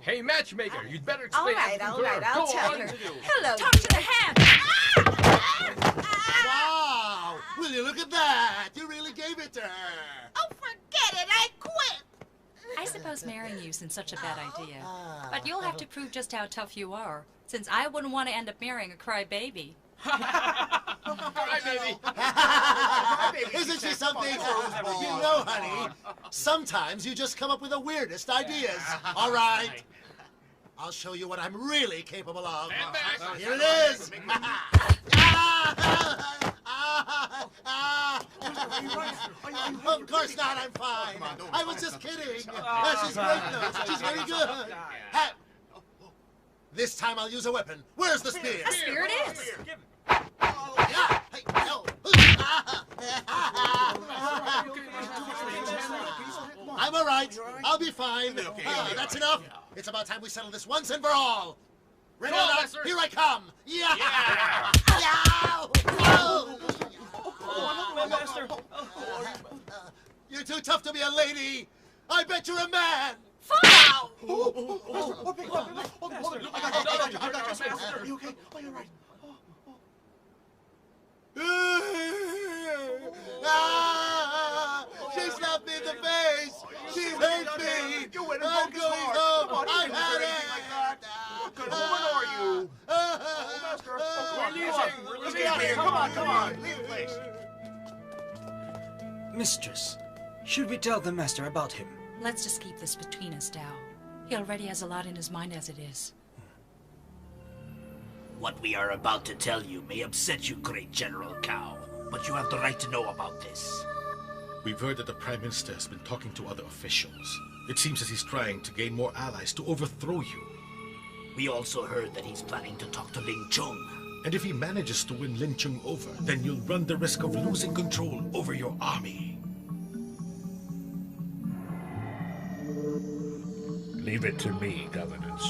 Hey, matchmaker, you'd better explain All right, I'll tell her. Hello. Talk to the hand. Wow! Will you look at that? You really gave it to her. Oh, forget it. I quit. I suppose marrying you's in such a bad idea. But you'll have to prove just how tough you are, since I wouldn't want to end up marrying a crybaby. Isn't she something? You know, honey, sometimes you just come up with the weirdest ideas. All right. I'll show you what I'm really capable of. Here it is. Of course not, I'm fine. I was just kidding. She's great, though. She's very good. This time I'll use a weapon. Where's the spear? A spear it is. I'm all right. I'll be fine. That's enough. It's about time we settle this once and for all. Ready or not, here I come. Yeah! Master. You're too tough to be a lady. I bet you're a man. She slapped me in the face. She hurt me. I'm going home. I've had it. What good woman are you? Come on. Leave the place. Mistress, should we tell the master about him? Let's just keep this between us, Dao. He already has a lot in his mind as it is. What we are about to tell you may upset you, great General Cow, but you have the right to know about this. We've heard that the Prime Minister has been talking to other officials. It seems as he's trying to gain more allies to overthrow you. We also heard that he's planning to talk to Ling Chung. And if he manages to win Lin Chung over, then you'll run the risk of losing control over your army. Leave it to me, Governance.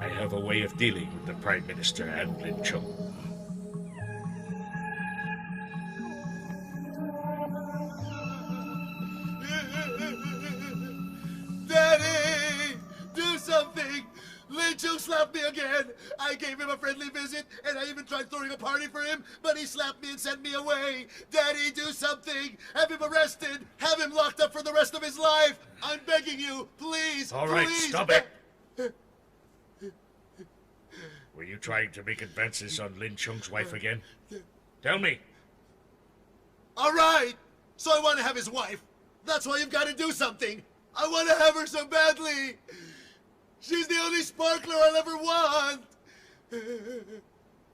I have a way of dealing with the Prime Minister and Lin Chung. Daddy! Do something! Lin Chung slapped me again! I gave him a friendly visit, and I even tried throwing a party for him, but he slapped me and sent me away! Daddy, do something! Have him arrested! Have him locked up for the rest of his life! I'm begging you, please! All right, please. stop it! Were you trying to make advances on Lin Chung's wife again? Tell me. All right. So I want to have his wife. That's why you've got to do something. I want to have her so badly. She's the only sparkler I'll ever want.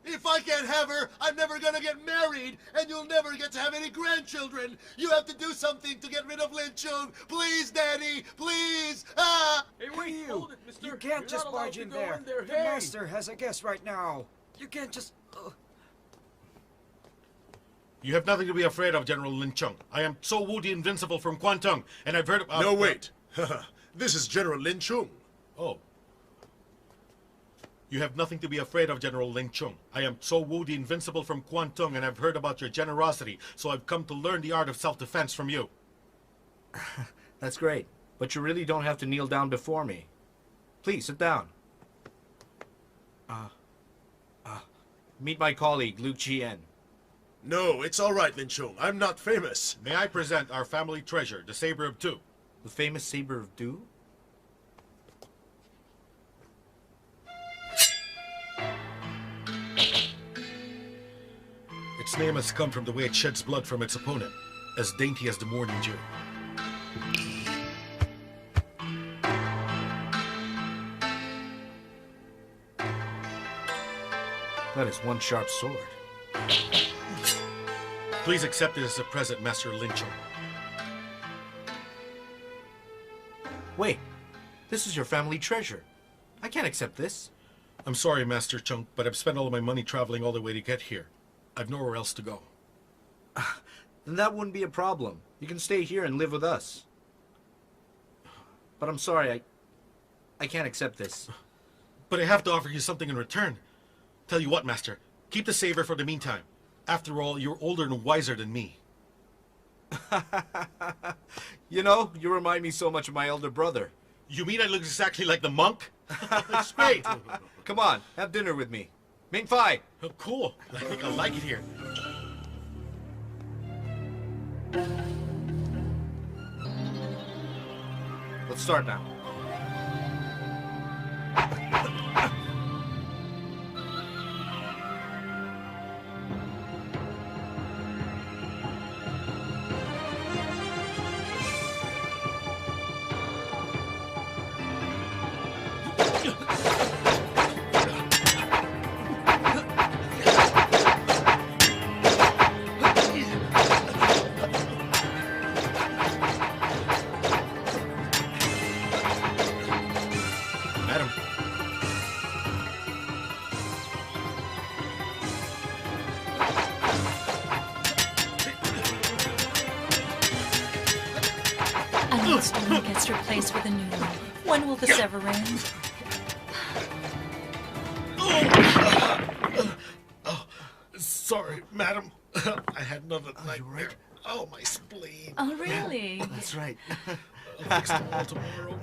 If I can't have her, I'm never gonna get married, and you'll never get to have any grandchildren. You have to do something to get rid of Lin Chung. Please, Daddy, please. Ah! Hey, wait, hold it, mister. You can't just barge in there. The master has a guest right now. You can't just... You have nothing to be afraid of, General Lin Chung. I am So Wu the Invincible from Kwantung, and I've heard about... No, wait. This is General Lin Chung. Oh. You have nothing to be afraid of, General Lin Chung. I am So Wu the Invincible from Kwantung, and I've heard about your generosity, so I've come to learn the art of self-defense from you. That's great, but you really don't have to kneel down before me. Please, sit down. Meet my colleague, Lu Chien. No, it's all right, Lin Chung. I'm not famous. May I present our family treasure, the Saber of Du? The famous Saber of Du? Its name has come from the way it sheds blood from its opponent, as dainty as the morning dew. That is one sharp sword. Please accept it as a present, Master Lin Chung. Wait, this is your family treasure. I can't accept this. I'm sorry, Master Chung, but I've spent all of my money traveling all the way to get here. I've nowhere else to go. Then that wouldn't be a problem. You can stay here and live with us. But I'm sorry, I can't accept this. But I have to offer you something in return. Tell you what, Master, keep the saber for the meantime. After all, you're older and wiser than me. You know, you remind me so much of my elder brother. You mean I look exactly like the monk? It's great. Come on, have dinner with me. Ming Fai! Oh, cool. I think I like it here. Let's start now. Madam. An old stone gets replaced with a new one. When will this ever end? Oh, sorry, madam. I had another nightmare. Oh, my spleen. Oh, really? That's right. I'll fix them all tomorrow.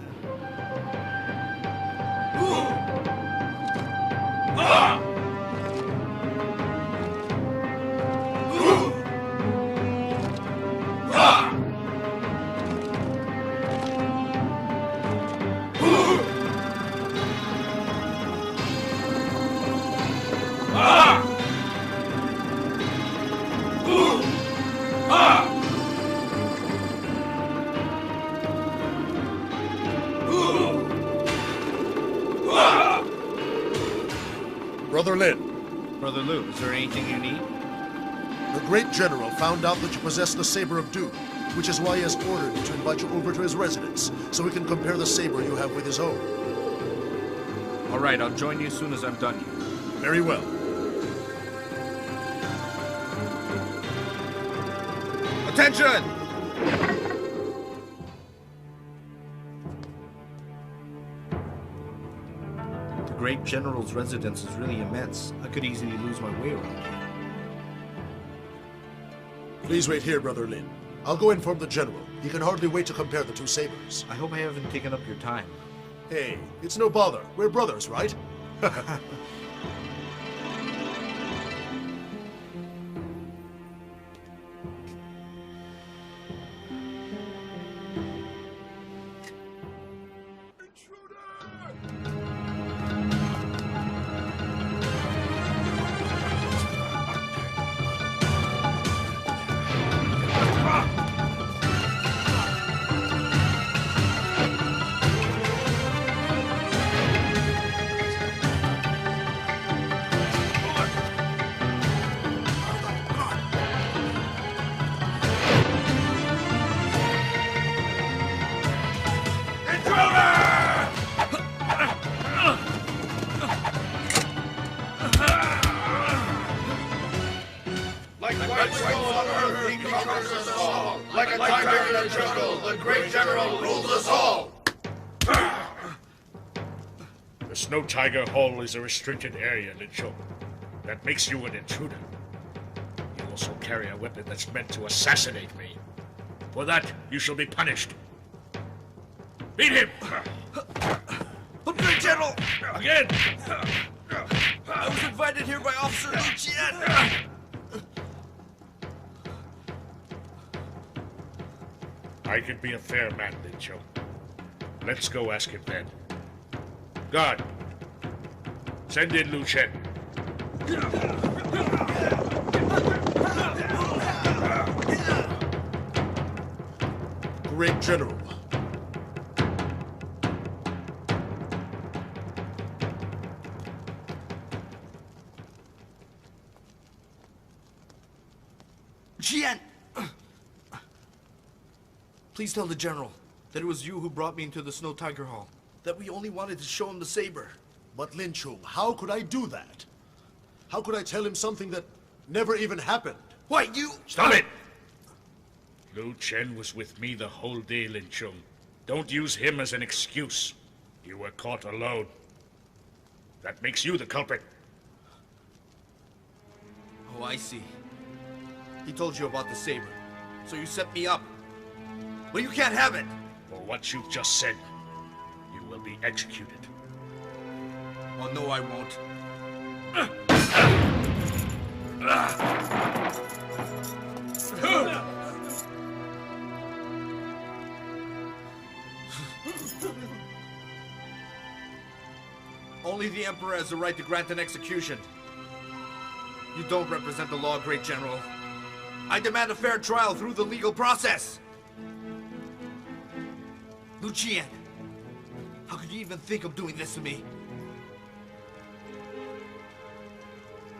Brother Lin, Brother Lu, is there anything you need? the great general found out that you possess the Saber of Du, which is why he has ordered me to invite you over to his residence, so we can compare the saber you have with his own. All right, I'll join you as soon as I'm done here. Very well. Attention! The great general's residence is really immense. I could easily lose my way around here. Please wait here, Brother Lin. I'll go inform the general. He can hardly wait to compare the two sabers. I hope I haven't taken up your time. Hey, it's no bother. We're brothers, right? conquers us all. Like a tiger in a jungle, the great general rules us all. The Snow Tiger Hall is a restricted area, Lin Chung. That makes you an intruder. You also carry a weapon that's meant to assassinate me. For that, you shall be punished. Beat him! Great General! Again! I was invited here by Officer Liu Qian. I could be a fair man, Lin Chung. Let's go ask him then. Guard, send in Liu Chen. Great General. Qian! Please tell the General that it was you who brought me into the Snow Tiger Hall. That we only wanted to show him the saber. But Lin Chung, how could I do that? How could I tell him something that never even happened? Why, you... Stop it! Liu Chen was with me the whole day, Lin Chung. Don't use him as an excuse. You were caught alone. That makes you the culprit. Oh, I see. He told you about the saber, so you set me up. But you can't have it! For what you've just said, you will be executed. Oh, no, I won't. Only the Emperor has the right to grant an execution. You don't represent the law, Great General. I demand a fair trial through the legal process. Liu Qian, how could you even think of doing this to me?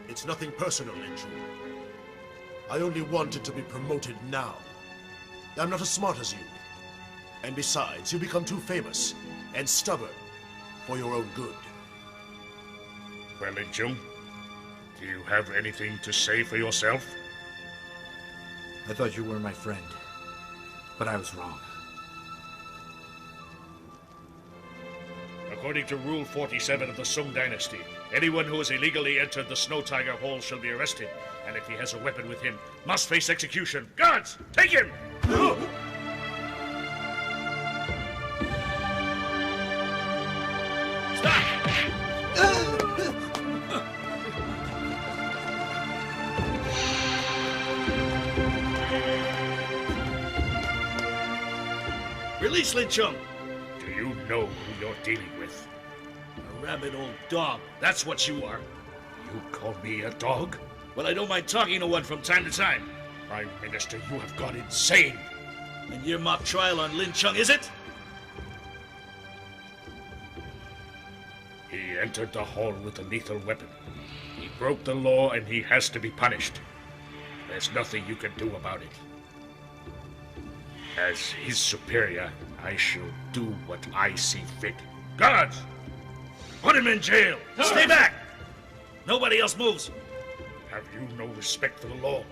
It's nothing personal, Lin Chung. I only wanted to be promoted now. I'm not as smart as you. And besides, you become too famous and stubborn for your own good. Well, Lin Chung, do you have anything to say for yourself? I thought you were my friend, but I was wrong. According to Rule 47 of the Sung Dynasty, anyone who has illegally entered the Snow Tiger Hall shall be arrested, and if he has a weapon with him, must face execution. Guards, take him! Release Lin Chung! Do you know who you're dealing with? A rabid old dog, that's what you are. You call me a dog? Well, I don't mind talking to one from time to time. Prime Minister, you have gone insane! And your mock trial on Lin Chung, is it? He entered the hall with a lethal weapon. He broke the law and he has to be punished. There's nothing you can do about it. As his superior, I shall do what I see fit. Guards! Put him in jail! Stay back! Nobody else moves. Have you no respect for the law?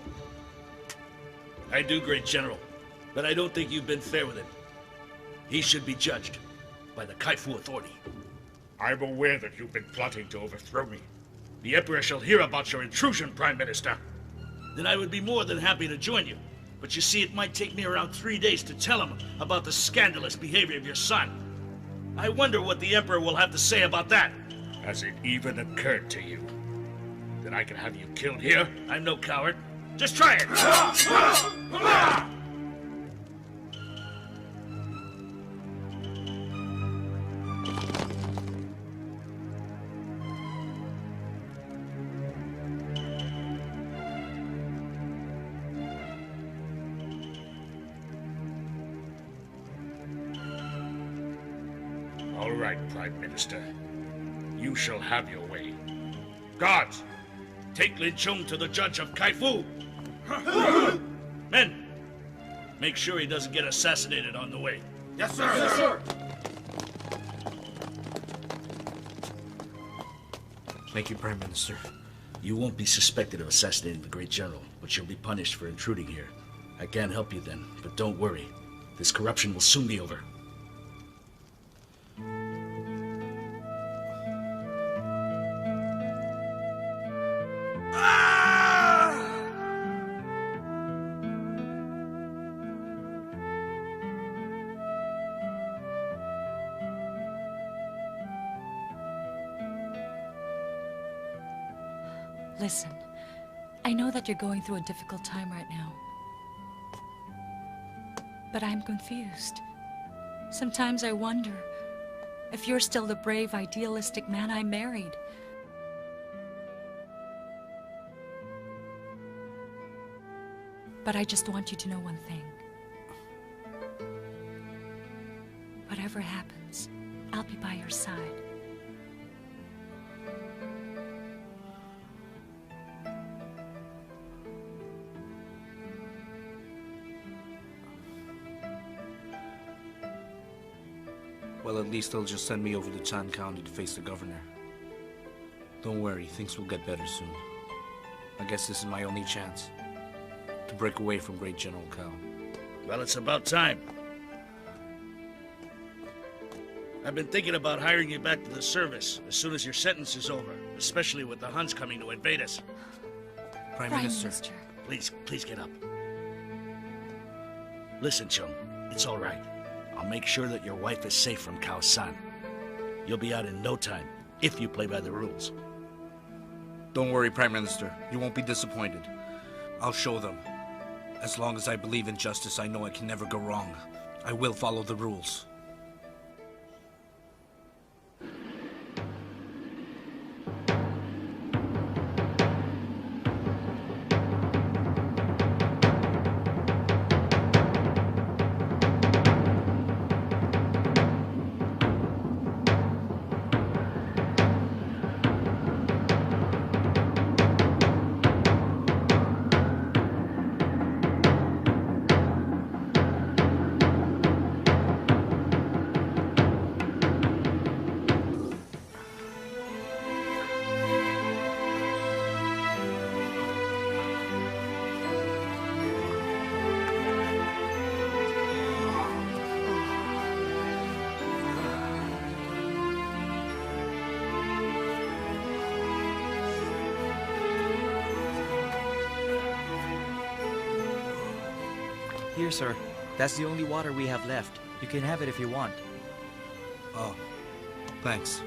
I do, Great General, but I don't think you've been fair with him. He should be judged by the Kaifu authority. I'm aware that you've been plotting to overthrow me. The Emperor shall hear about your intrusion, Prime Minister. Then I would be more than happy to join you. But you see, it might take me around 3 days to tell him about the scandalous behavior of your son. I wonder what the Emperor will have to say about that. Has it even occurred to you that I can have you killed here? I'm no coward. Just try it! All right, Prime Minister. You shall have your way. Guards, take Lin Chung to the judge of Kaifu. Men, make sure he doesn't get assassinated on the way. Yes, sir. Yes, sir. Thank you, Prime Minister. You won't be suspected of assassinating the Great General, but you'll be punished for intruding here. I can't help you then, but don't worry. This corruption will soon be over. Listen, I know that you're going through a difficult time right now. But I'm confused. Sometimes I wonder if you're still the brave, idealistic man I married. But I just want you to know one thing. Whatever happens, I'll be by your side. Well, at least they'll just send me over to Chan County to face the governor. Don't worry, things will get better soon. I guess this is my only chance to break away from Great General Kao. Well, it's about time. I've been thinking about hiring you back to the service as soon as your sentence is over, especially with the Huns coming to invade us. Prime Minister. Please get up. Listen, Chung, it's all right. I'll make sure that your wife is safe from Kao-san. You'll be out in no time, if you play by the rules. Don't worry, Prime Minister. You won't be disappointed. I'll show them. As long as I believe in justice, I know I can never go wrong. I will follow the rules. Here, sir. That's the only water we have left. You can have it if you want. Oh, thanks.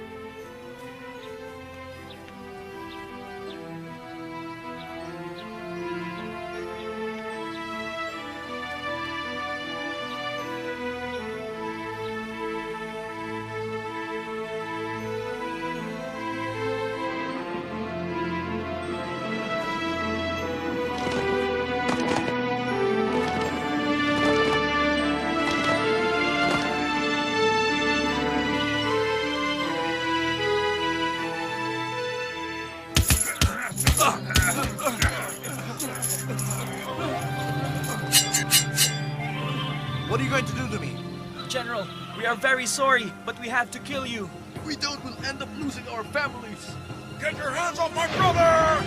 What are you going to do to me? General, we are very sorry, but we have to kill you. If we don't, we'll end up losing our families. Get your hands off my brother!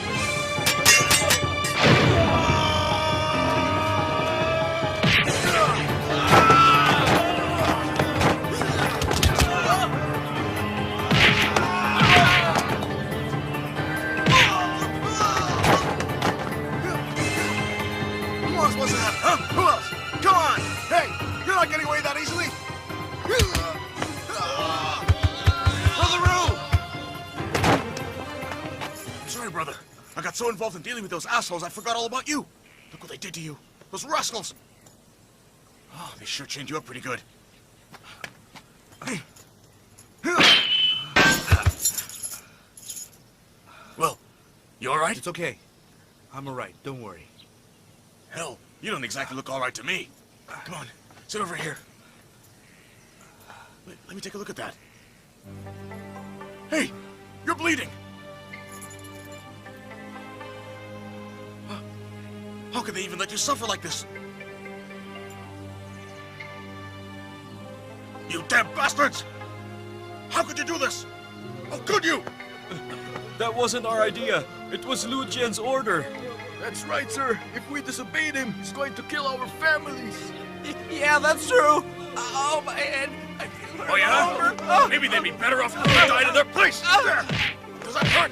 Who else was that? Huh? Who else? Come on! Hey, you're not getting away that easily! Sorry, brother. I got so involved in dealing with those assholes, I forgot all about you. Look what they did to you. Those rascals. Oh, they sure chained you up pretty good. Well, you all right? It's okay. I'm all right. Don't worry. Hell, you don't exactly look all right to me. Come on, sit over here. Let me take a look at that. Hey, you're bleeding. How could they even let you suffer like this? You damn bastards! How could you do this? How could you? That wasn't our idea. It was Lu Jian's order. That's right, sir. If we disobeyed him, he's going to kill our families. Yeah, that's true. Oh, my head. I feel hurt Oh, yeah? all over. Maybe they'd be better off if they died in their place. Does that hurt?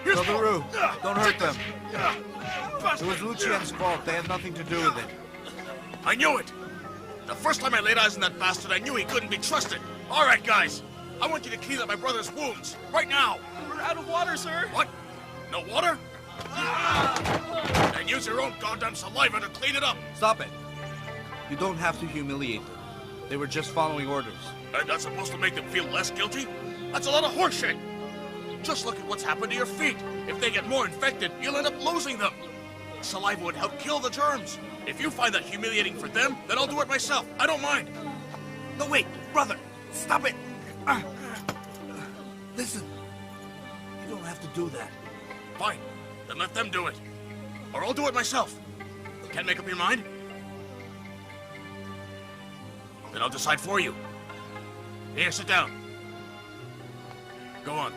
Here's Brother Roo, don't hurt them. It It was Lucien's fault. They had nothing to do with it. I knew it. The first time I laid eyes on that bastard, I knew he couldn't be trusted. All right, guys. I want you to clean up my brother's wounds. Right now. We're out of water, sir. What? No water? Then use your own goddamn saliva to clean it up. Stop it. You don't have to humiliate them. They were just following orders. And that's supposed to make them feel less guilty? That's a lot of horseshit. Just look at what's happened to your feet. If they get more infected, you'll end up losing them. Saliva would help kill the germs. If you find that humiliating for them, then I'll do it myself. I don't mind. No, wait, brother. Stop it. Listen. You don't have to do that. Fine. Then let them do it. Or I'll do it myself. Can't make up your mind? Then I'll decide for you. Here, sit down. Go on.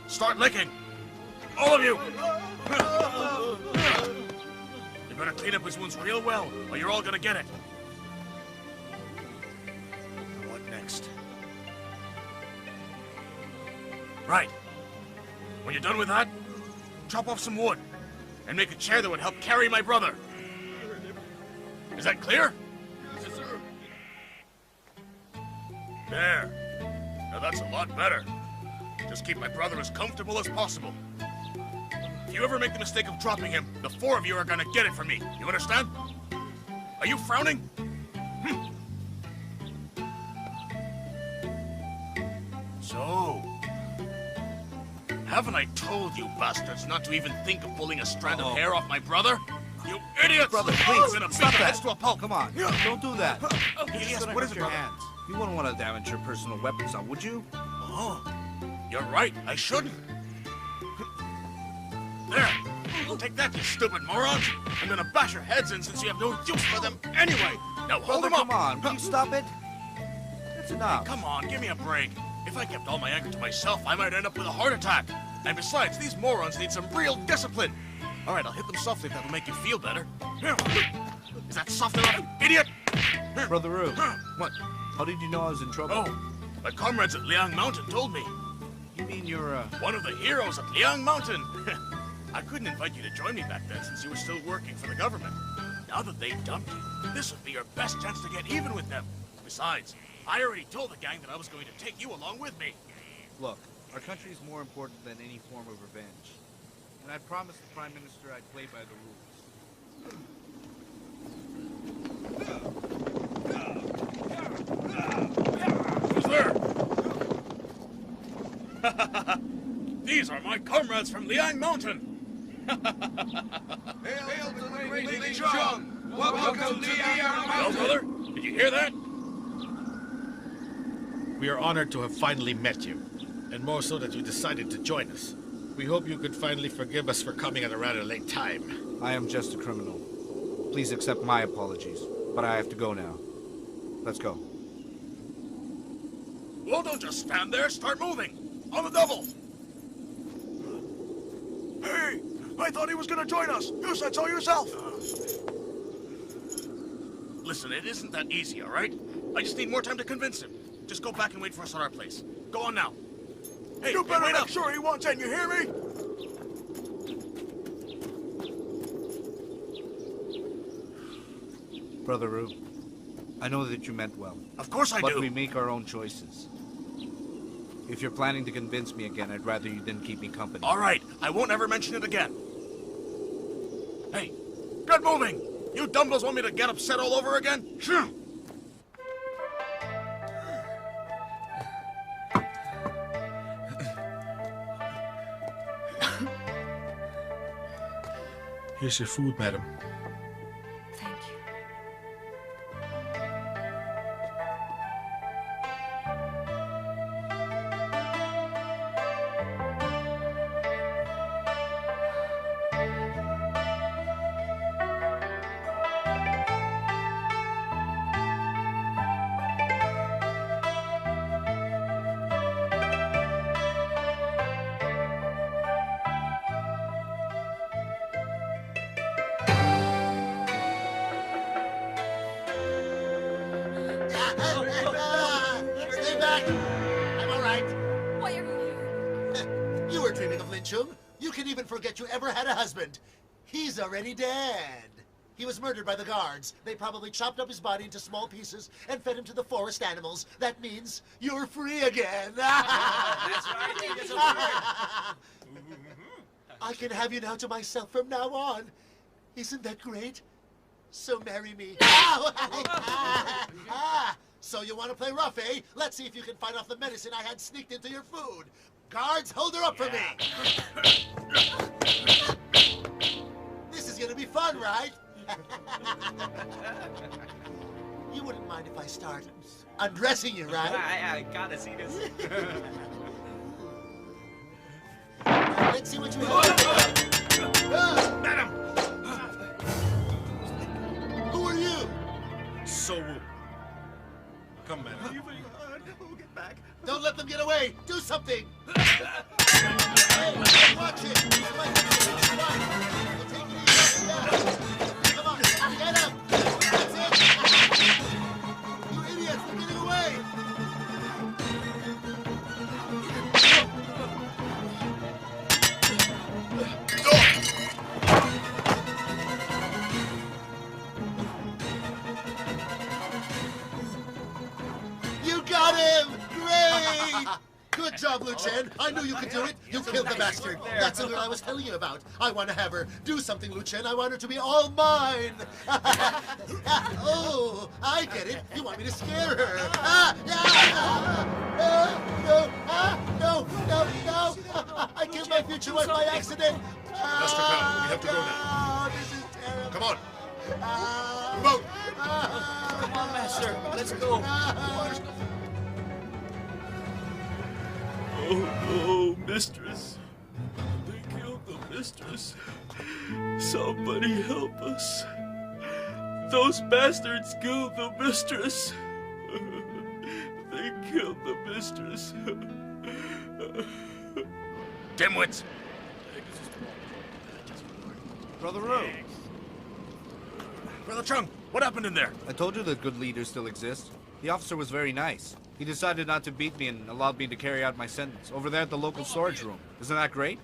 Start licking. All of you! You better clean up his wounds real well, or you're all gonna get it. What next? Right. When you're done with that, chop off some wood and make a chair that would help carry my brother. Is that clear? Yes, sir. There. Now that's a lot better. Just keep my brother as comfortable as possible. If you ever make the mistake of dropping him, the four of you are gonna get it from me. You understand? Are you frowning? So, haven't I told you bastards not to even think of pulling a strand of hair off my brother? You idiots! Brother, please, I'm gonna stop beat your that. heads to a pulp. Come on, don't do that. Yes, what is it, your brother? hands. You wouldn't want to damage your personal weapons, now, would you? Oh, you're right. I shouldn't. There. Take that, you stupid morons. I'm gonna bash your heads in since you have no use for them anyway. Now hold Brother, them up. come on, will you stop it? That's enough. Come on, give me a break. If I kept all my anger to myself, I might end up with a heart attack. And besides, these morons need some real discipline. All right, I'll hit them softly if that'll make you feel better. Is that soft enough, you idiot? Brother Roo, what? How did you know I was in trouble? Oh, my comrades at Liang Mountain told me. You mean you're, one of the heroes at Liang Mountain. I couldn't invite you to join me back then since you were still working for the government. Now that they dumped you, this would be your best chance to get even with them. Besides, I already told the gang that I was going to take you along with me. Look, our country is more important than any form of revenge. And I promised the Prime Minister I'd play by Who's there? These are my comrades from Liang Mountain. Hail to the great Ling Chung! Welcome to Liang Well, Mountain! brother, did you hear that? We are honored to have finally met you, and more so that you decided to join us. We hope you could finally forgive us for coming at a rather late time. I am just a criminal. Please accept my apologies, but I have to go now. Let's go. Well, don't just stand there. Start moving. On the double. Hey, I thought he was going to join us. You said so yourself. Listen, it isn't that easy, all right? I just need more time to convince him. Just go back and wait for us at our place. Go on now. Hey, you better make sure he wants in, you hear me? Brother Roo, I know that you meant well. Of course I do. But we make our own choices. If you're planning to convince me again, I'd rather you didn't keep me company. All right, I won't ever mention it again. Hey, get moving! You dumbbells want me to get upset all over again? Sure. Here's your food, madam. Thank you. dreaming of Lin Chung. You can even forget you ever had a husband. He's already dead. He was murdered by the guards. They probably chopped up his body into small pieces and fed him to the forest animals. That means you're free again. That's right. I can have you now to myself from now on. Isn't that great? So marry me. So you want to play rough, eh? Let's see if you can fight off the medicine I had sneaked into your food. Guards, hold her up for me. This is gonna be fun, right? You wouldn't mind if I start undressing you, right? I gotta see this. Let's see what you have. Madam! Who are you? So, come, madam. Get back. Don't let them get away. Do something. Hey, watch it. You might have to finish one. We'll take it easy. Yeah. Come on, get up. That's it. You idiots, they're getting away. You got him! Great! Good job, Liu Chen. I knew you could do it. You killed the bastard. That's the girl I was telling you about. I want to have her. Do something, Liu Chen. I want her to be all mine. Oh, I get it. You want me to scare her. No. I killed my future wife by accident. Master Cao, we have to go now. This is terrible. Come on. Move out. Come on, Master. Let's go. Oh, mistress. They killed the mistress. Somebody help us. Those bastards killed the mistress. They killed the mistress. Dimwits! Brother Ro. Brother Chung, what happened in there? I told you that good leaders still exist. The officer was very nice. He decided not to beat me and allowed me to carry out my sentence over there at the local storage room. Isn't that great?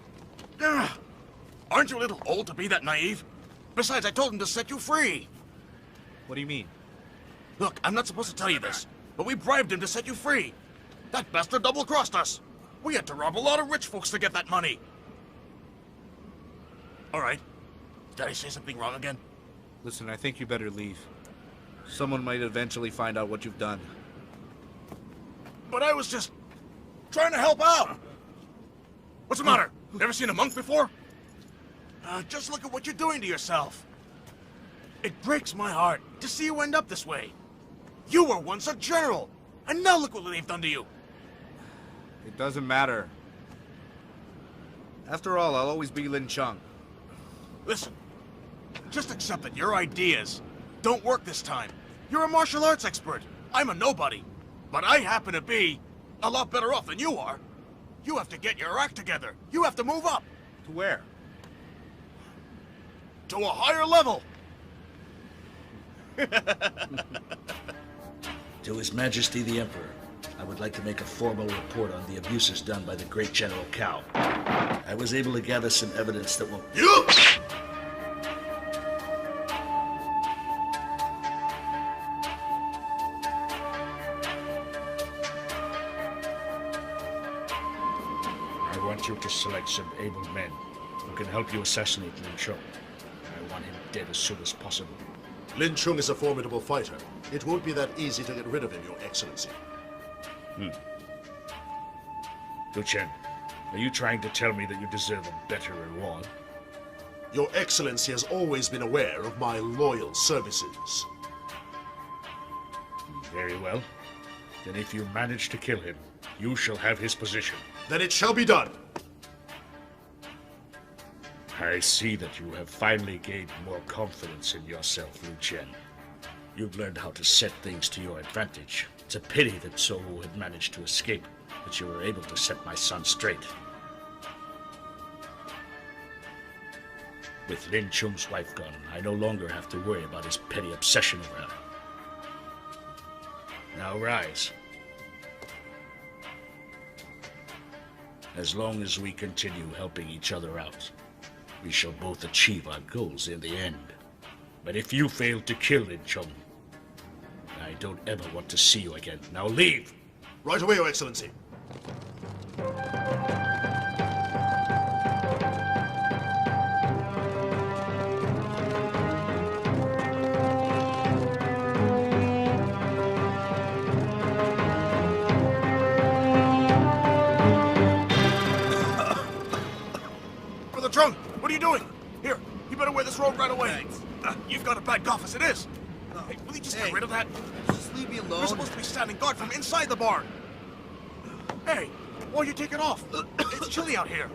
Aren't you a little old to be that naive? Besides, I told him to set you free. What do you mean? Look, I'm not supposed to tell you this, but we bribed him to set you free. That bastard double-crossed us. We had to rob a lot of rich folks to get that money. All right. Did I say something wrong again? Listen, I think you better leave. Someone might eventually find out what you've done. But I was just trying to help out. What's the matter? Never seen a monk before? Just look at what you're doing to yourself. It breaks my heart to see you end up this way. You were once a general, and now look what they've done to you. It doesn't matter. After all, I'll always be Lin Chung. Listen, just accept that your ideas don't work this time. You're a martial arts expert. I'm a nobody. But I happen to be a lot better off than you are. You have to get your act together. You have to move up. To where? To a higher level. To His Majesty the Emperor, I would like to make a formal report on the abuses done by the great General Cao. I was able to gather some evidence that will... You! I want you to select some able men who can help you assassinate Lin Chung. I want him dead as soon as possible. Lin Chung is a formidable fighter. It won't be that easy to get rid of him, Your Excellency. Liu Chen, are you trying to tell me that you deserve a better reward? Your Excellency has always been aware of my loyal services. Very well. Then if you manage to kill him, you shall have his position. Then it shall be done. I see that you have finally gained more confidence in yourself, Liu Chen. You've learned how to set things to your advantage. It's a pity that Sohu had managed to escape, but you were able to set my son straight. With Lin Chung's wife gone, I no longer have to worry about his petty obsession over her. Now rise. As long as we continue helping each other out, we shall both achieve our goals in the end. But if you fail to kill In Chung, I don't ever want to see you again. Now leave! Right away, Your Excellency. Brother Trung, what are you doing? Here, you better wear this robe right away. You've got a bad cough as it is. Hey, will you just get rid of that? Just leave me alone. We're supposed to be standing guard from inside the barn. Hey, why are you taking off? It's chilly out here.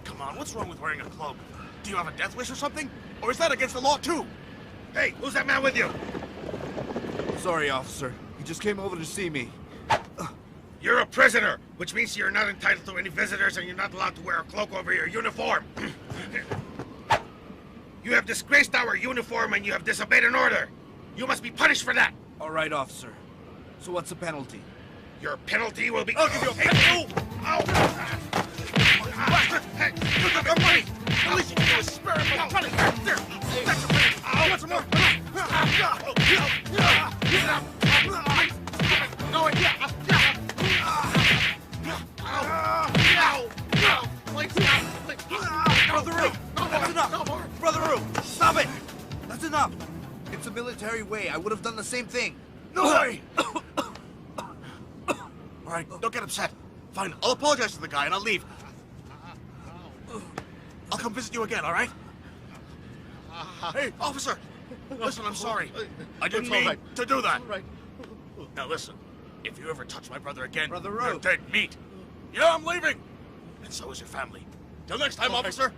Come on, what's wrong with wearing a cloak? Do you have a death wish or something? Or is that against the law too? Hey, who's that man with you? Sorry, officer. He just came over to see me. You're a prisoner, which means you're not entitled to any visitors and you're not allowed to wear a cloak over your uniform. You have disgraced our uniform and you have disobeyed an order. You must be punished for that. All right, officer. So what's the penalty? Your penalty will be... I'll give you a penalty. Hey, look at the money. At least you can do is spare him from money. There, that's a penalty. You want some more? No, Brother-oo! That's enough! Brother-oo! Stop it! That's enough! It's a military way. I would have done the same thing. No way! All right, don't get upset. Fine, I'll apologize to the guy and I'll leave. I'll come visit you again, all right? Hey, officer! Listen, I'm sorry. I didn't mean to do that. Now listen, if you ever touch my brother again, you're dead meat. Yeah, I'm leaving. And so is your family. Till next time, officer.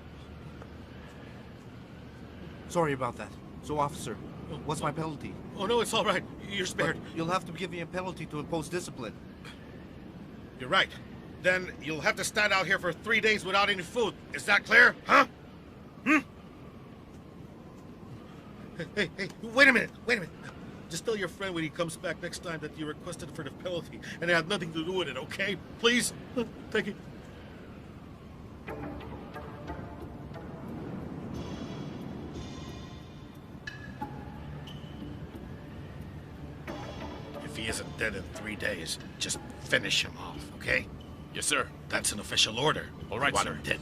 Sorry about that. So, officer, what's my penalty? Oh, no, it's all right. You're spared. But you'll have to give me a penalty to impose discipline. You're right. Then you'll have to stand out here for 3 days without any food. Is that clear? Huh? Hey, wait a minute. Just tell your friend when he comes back next time that you requested for the penalty and it had nothing to do with it, okay? Please? Thank you. If he isn't dead in 3 days, just finish him off, okay? Yes, sir. That's an official order. All right, Want sir. him dead.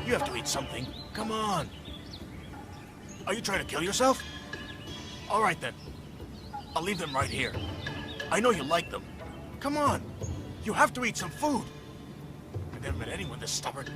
You have to eat something. Come on. Are you trying to kill yourself? All right, then. I'll leave them right here. I know you like them. Come on. You have to eat some food. I've never met anyone this stubborn.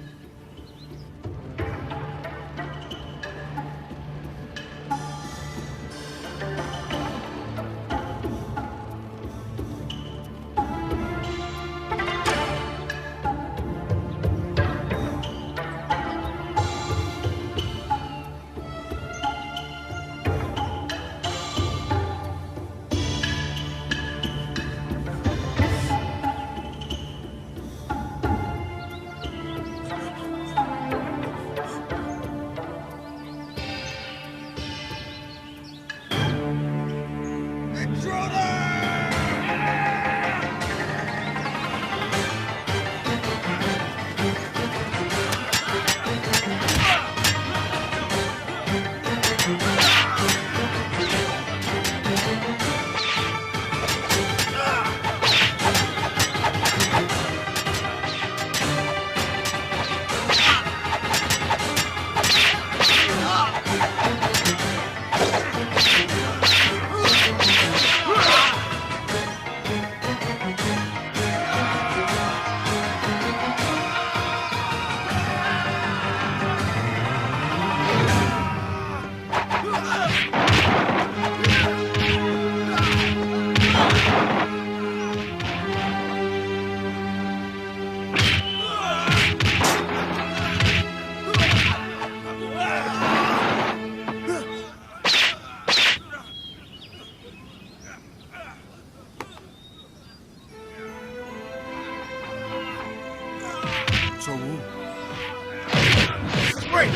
Wait!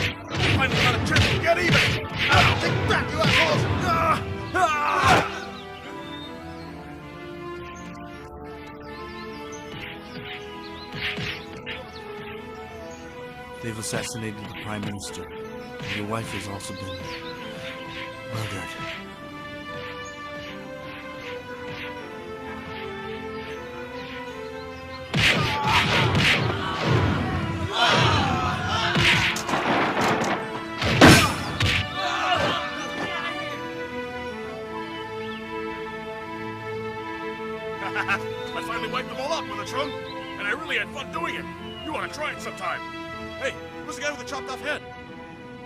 Finally got a chance to get even! Take back, you assholes! They've assassinated the Prime Minister. And your wife has also been murdered. I finally wiped them all out with the trunk, and I really had fun doing it. You want to try it sometime? Hey, who's the guy with the chopped off head?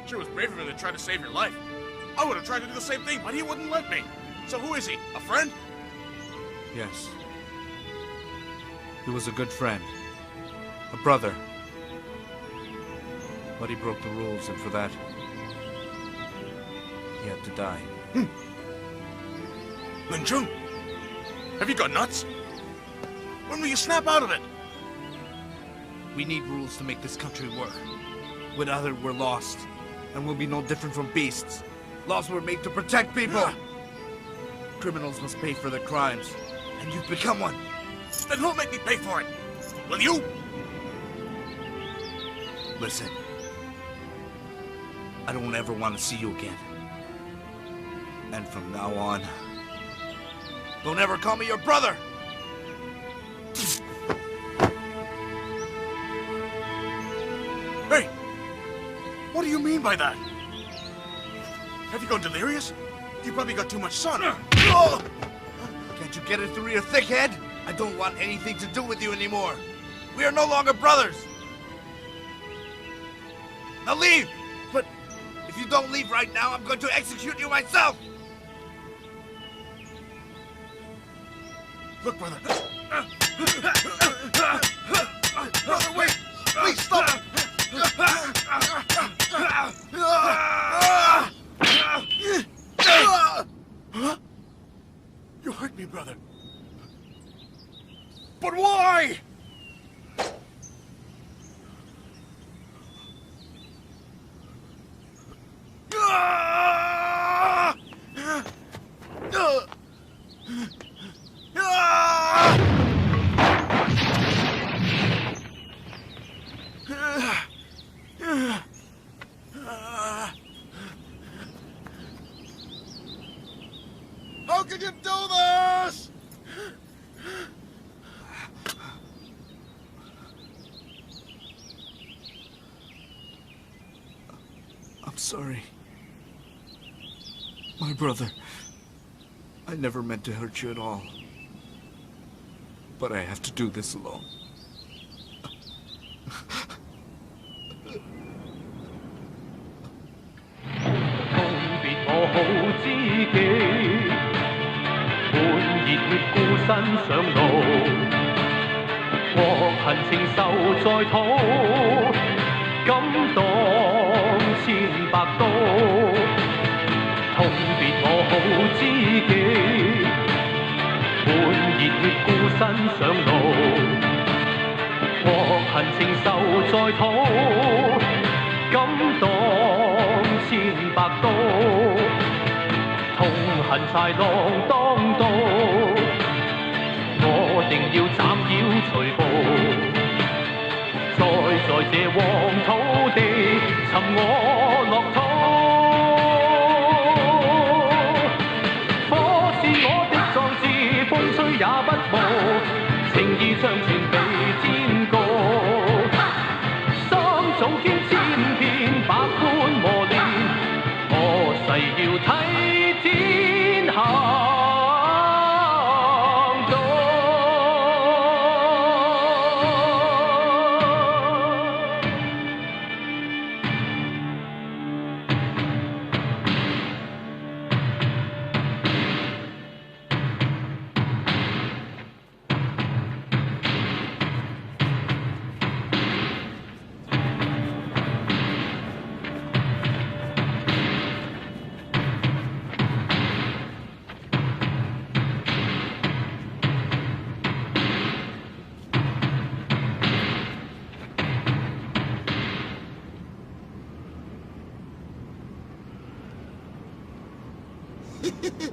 Sure was brave of him to try to save your life. I would have tried to do the same thing, but he wouldn't let me. So who is he? A friend? Yes. He was a good friend. A brother. But he broke the rules, and for that, he had to die. Ling Chung, have you gone nuts? When will you snap out of it? We need rules to make this country work. Without it, we're lost, and we'll be no different from beasts. Laws were made to protect people. Criminals must pay for their crimes, and you've become one. Then who'll make me pay for it? Will you? Listen, I don't ever want to see you again. And from now on, don't ever call me your brother! Hey! What do you mean by that? Have you gone delirious? You probably got too much sun. Can't you get it through your thick head? I don't want anything to do with you anymore. We are no longer brothers. Now leave! But if you don't leave right now, I'm going to execute you myself! Look, brother. Brother, wait! Please stop! You hurt me, brother. But why? How could you do this? I'm sorry. My brother. I never meant to hurt you at all. But I have to do this alone.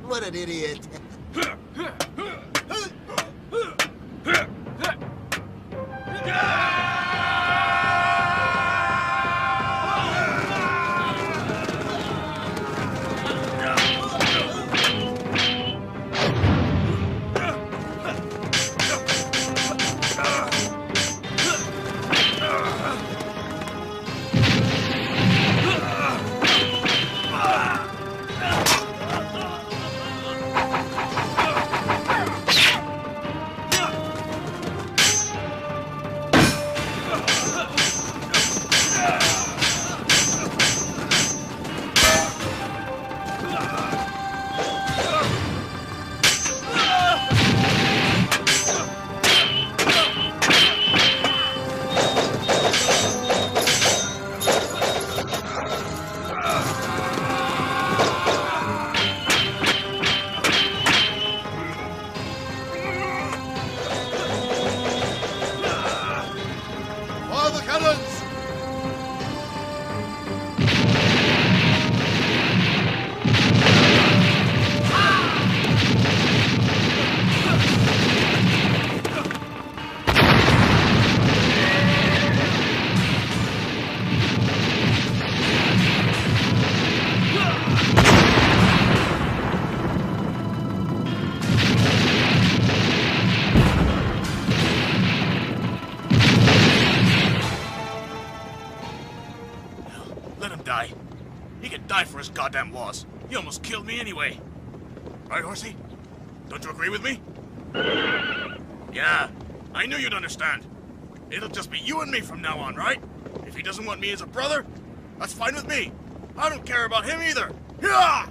What an idiot. Die. He can die for his goddamn laws. He almost killed me anyway. Right, Horsey? Don't you agree with me? Yeah, I knew you'd understand. It'll just be you and me from now on, right? If he doesn't want me as a brother, that's fine with me. I don't care about him either. Yeah!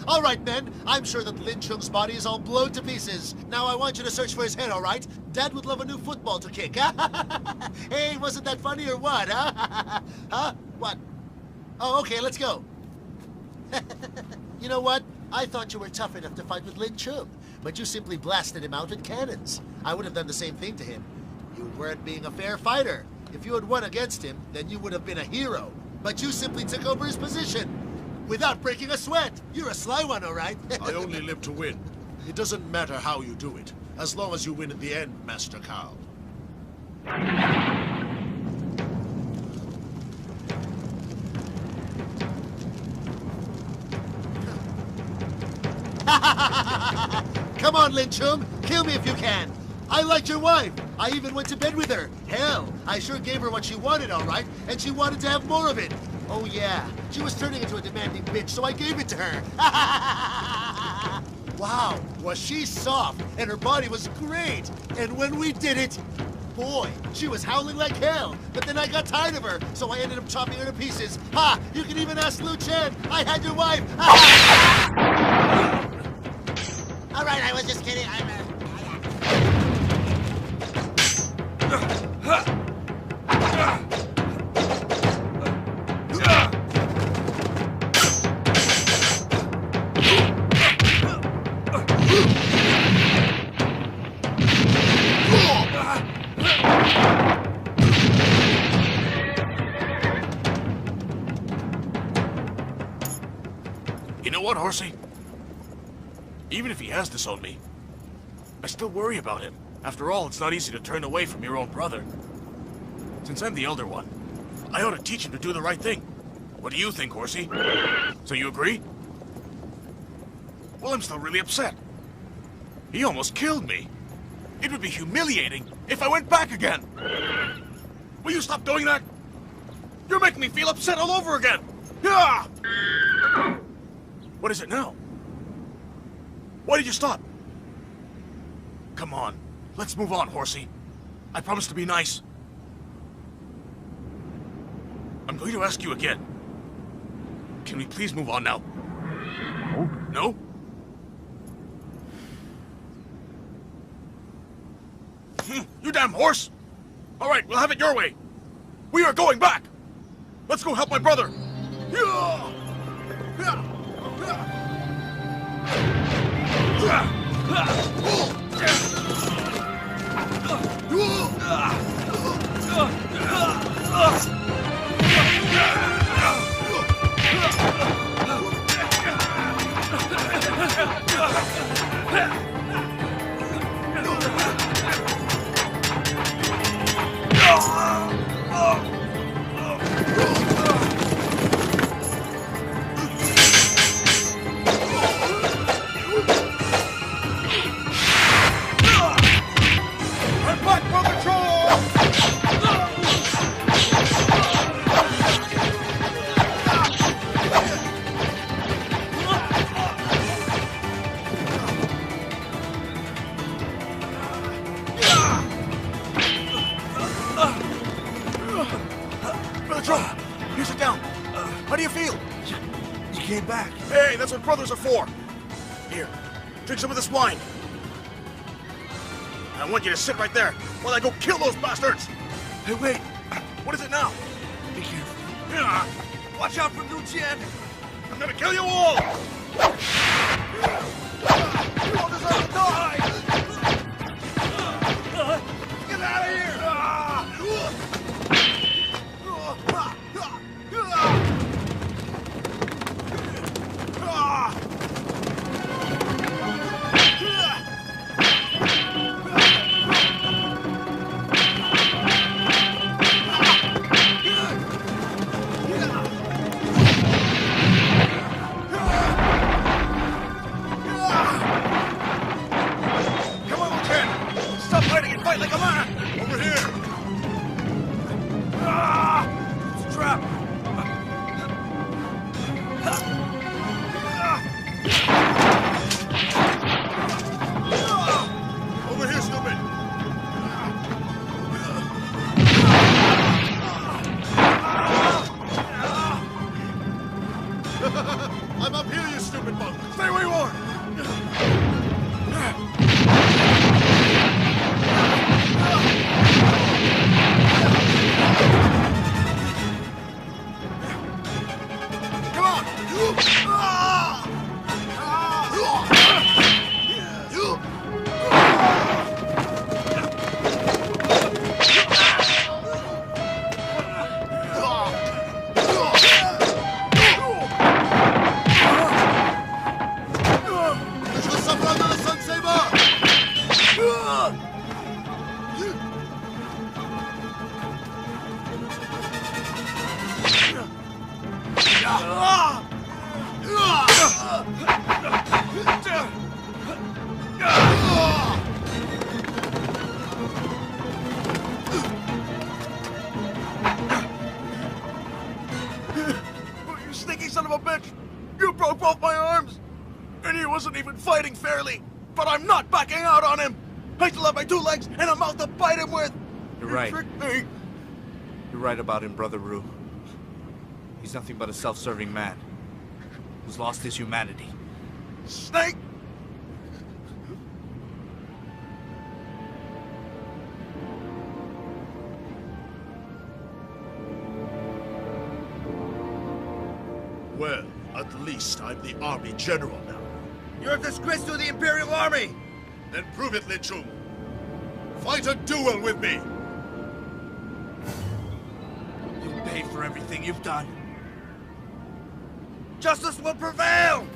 All right, men. I'm sure that Lin Chung's body is all blown to pieces. Now I want you to search for his head, all right? Dad would love a new football to kick. Hey, wasn't that funny or what, huh? Huh? What? Oh, okay, let's go. You know what? I thought you were tough enough to fight with Lin Chung, but you simply blasted him out with cannons. I would have done the same thing to him. You weren't being a fair fighter. If you had won against him, then you would have been a hero. But you simply took over his position. Without breaking a sweat. You're a sly one, all right? I only live to win. It doesn't matter how you do it, as long as you win in the end, Master Cao. Come on, Lin Chung. Kill me if you can. I liked your wife. I even went to bed with her. Hell, I sure gave her what she wanted, all right? And she wanted to have more of it. Oh, yeah. She was turning into a demanding bitch, so I gave it to her. Wow, was she soft, and her body was great. And when we did it, boy, she was howling like hell. But then I got tired of her, so I ended up chopping her to pieces. Ha! You can even ask Liu Chen. I had your wife. All right, I was just kidding. You know what, Horsey? Even if he has disowned me, I still worry about him. After all, it's not easy to turn away from your own brother. Since I'm the elder one, I ought to teach him to do the right thing. What do you think, Horsey? So you agree? Well, I'm still really upset. He almost killed me. It would be humiliating if I went back again. Will you stop doing that? You're making me feel upset all over again. Yeah! What is it now? Why did you stop? Come on, let's move on, Horsey. I promise to be nice. I'm going to ask you again. Can we please move on now? No? You damn horse! All right, we'll have it your way. We are going back. Let's go help my brother. You sit down. How do you feel? You came back. Hey, that's what brothers are for. Here, drink some of this wine. I want you to sit right there while I go kill those bastards. Hey, wait. What is it now? Be careful. Watch out for Lucien. I'm gonna kill you all. You all deserve to die. Get out of here. I'm up here, you stupid bug! Stay where you are! Come on! You sneaky son of a bitch! You broke both my arms! And he wasn't even fighting fairly! But I'm not backing out on him! I still have my two legs and a mouth to bite him with! You're right. You tricked me! You're right about him, Brother Rue. He's nothing but a self-serving man who's lost his humanity. Snake! Well, at least I'm the army general now. You're a disgrace to the Imperial Army! Then prove it, Lichum. Fight a duel with me! You'll pay for everything you've done. Justice will prevail!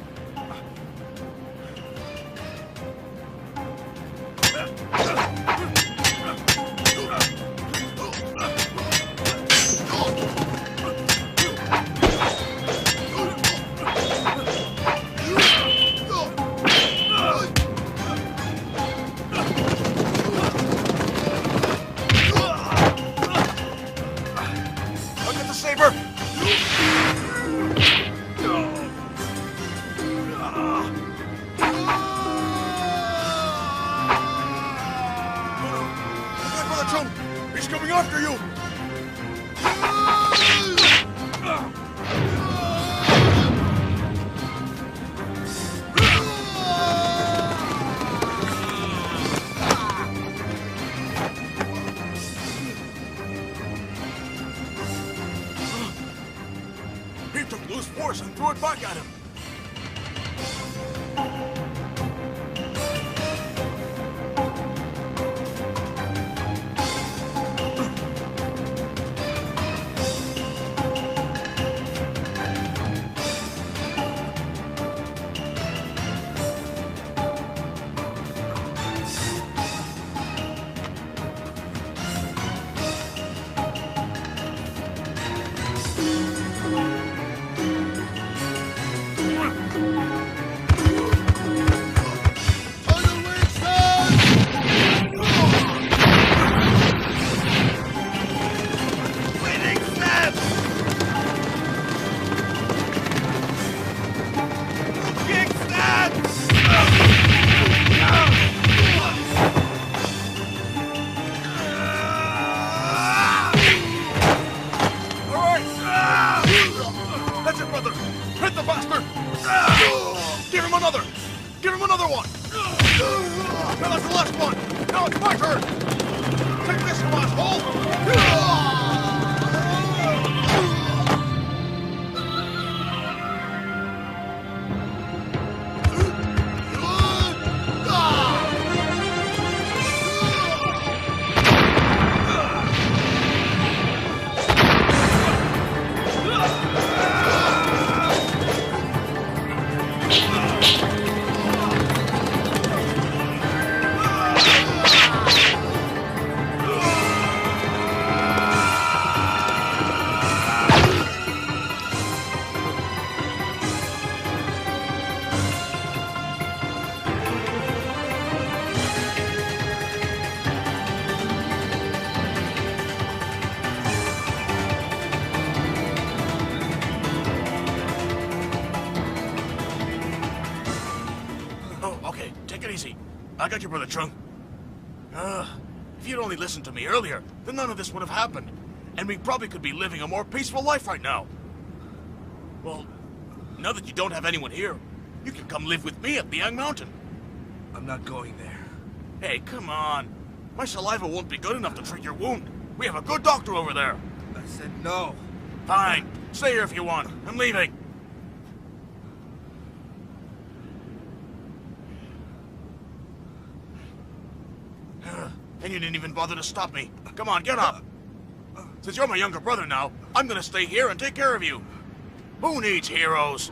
I'll get the saber! He's coming after you! He took loose force and threw it back at him. another one! Now that's the last one! Now it's my turn! Take this, you asshole! Okay, take it easy. I got your brother, Trung. If you'd only listened to me earlier, then none of this would have happened. And we probably could be living a more peaceful life right now. Well, now that you don't have anyone here, you can come live with me at Liang Mountain. I'm not going there. Hey, come on. My saliva won't be good enough to treat your wound. We have a good doctor over there. I said no. Fine. Stay here if you want. I'm leaving. And you didn't even bother to stop me. Come on, get up. Since you're my younger brother now, I'm gonna stay here and take care of you. Who needs heroes?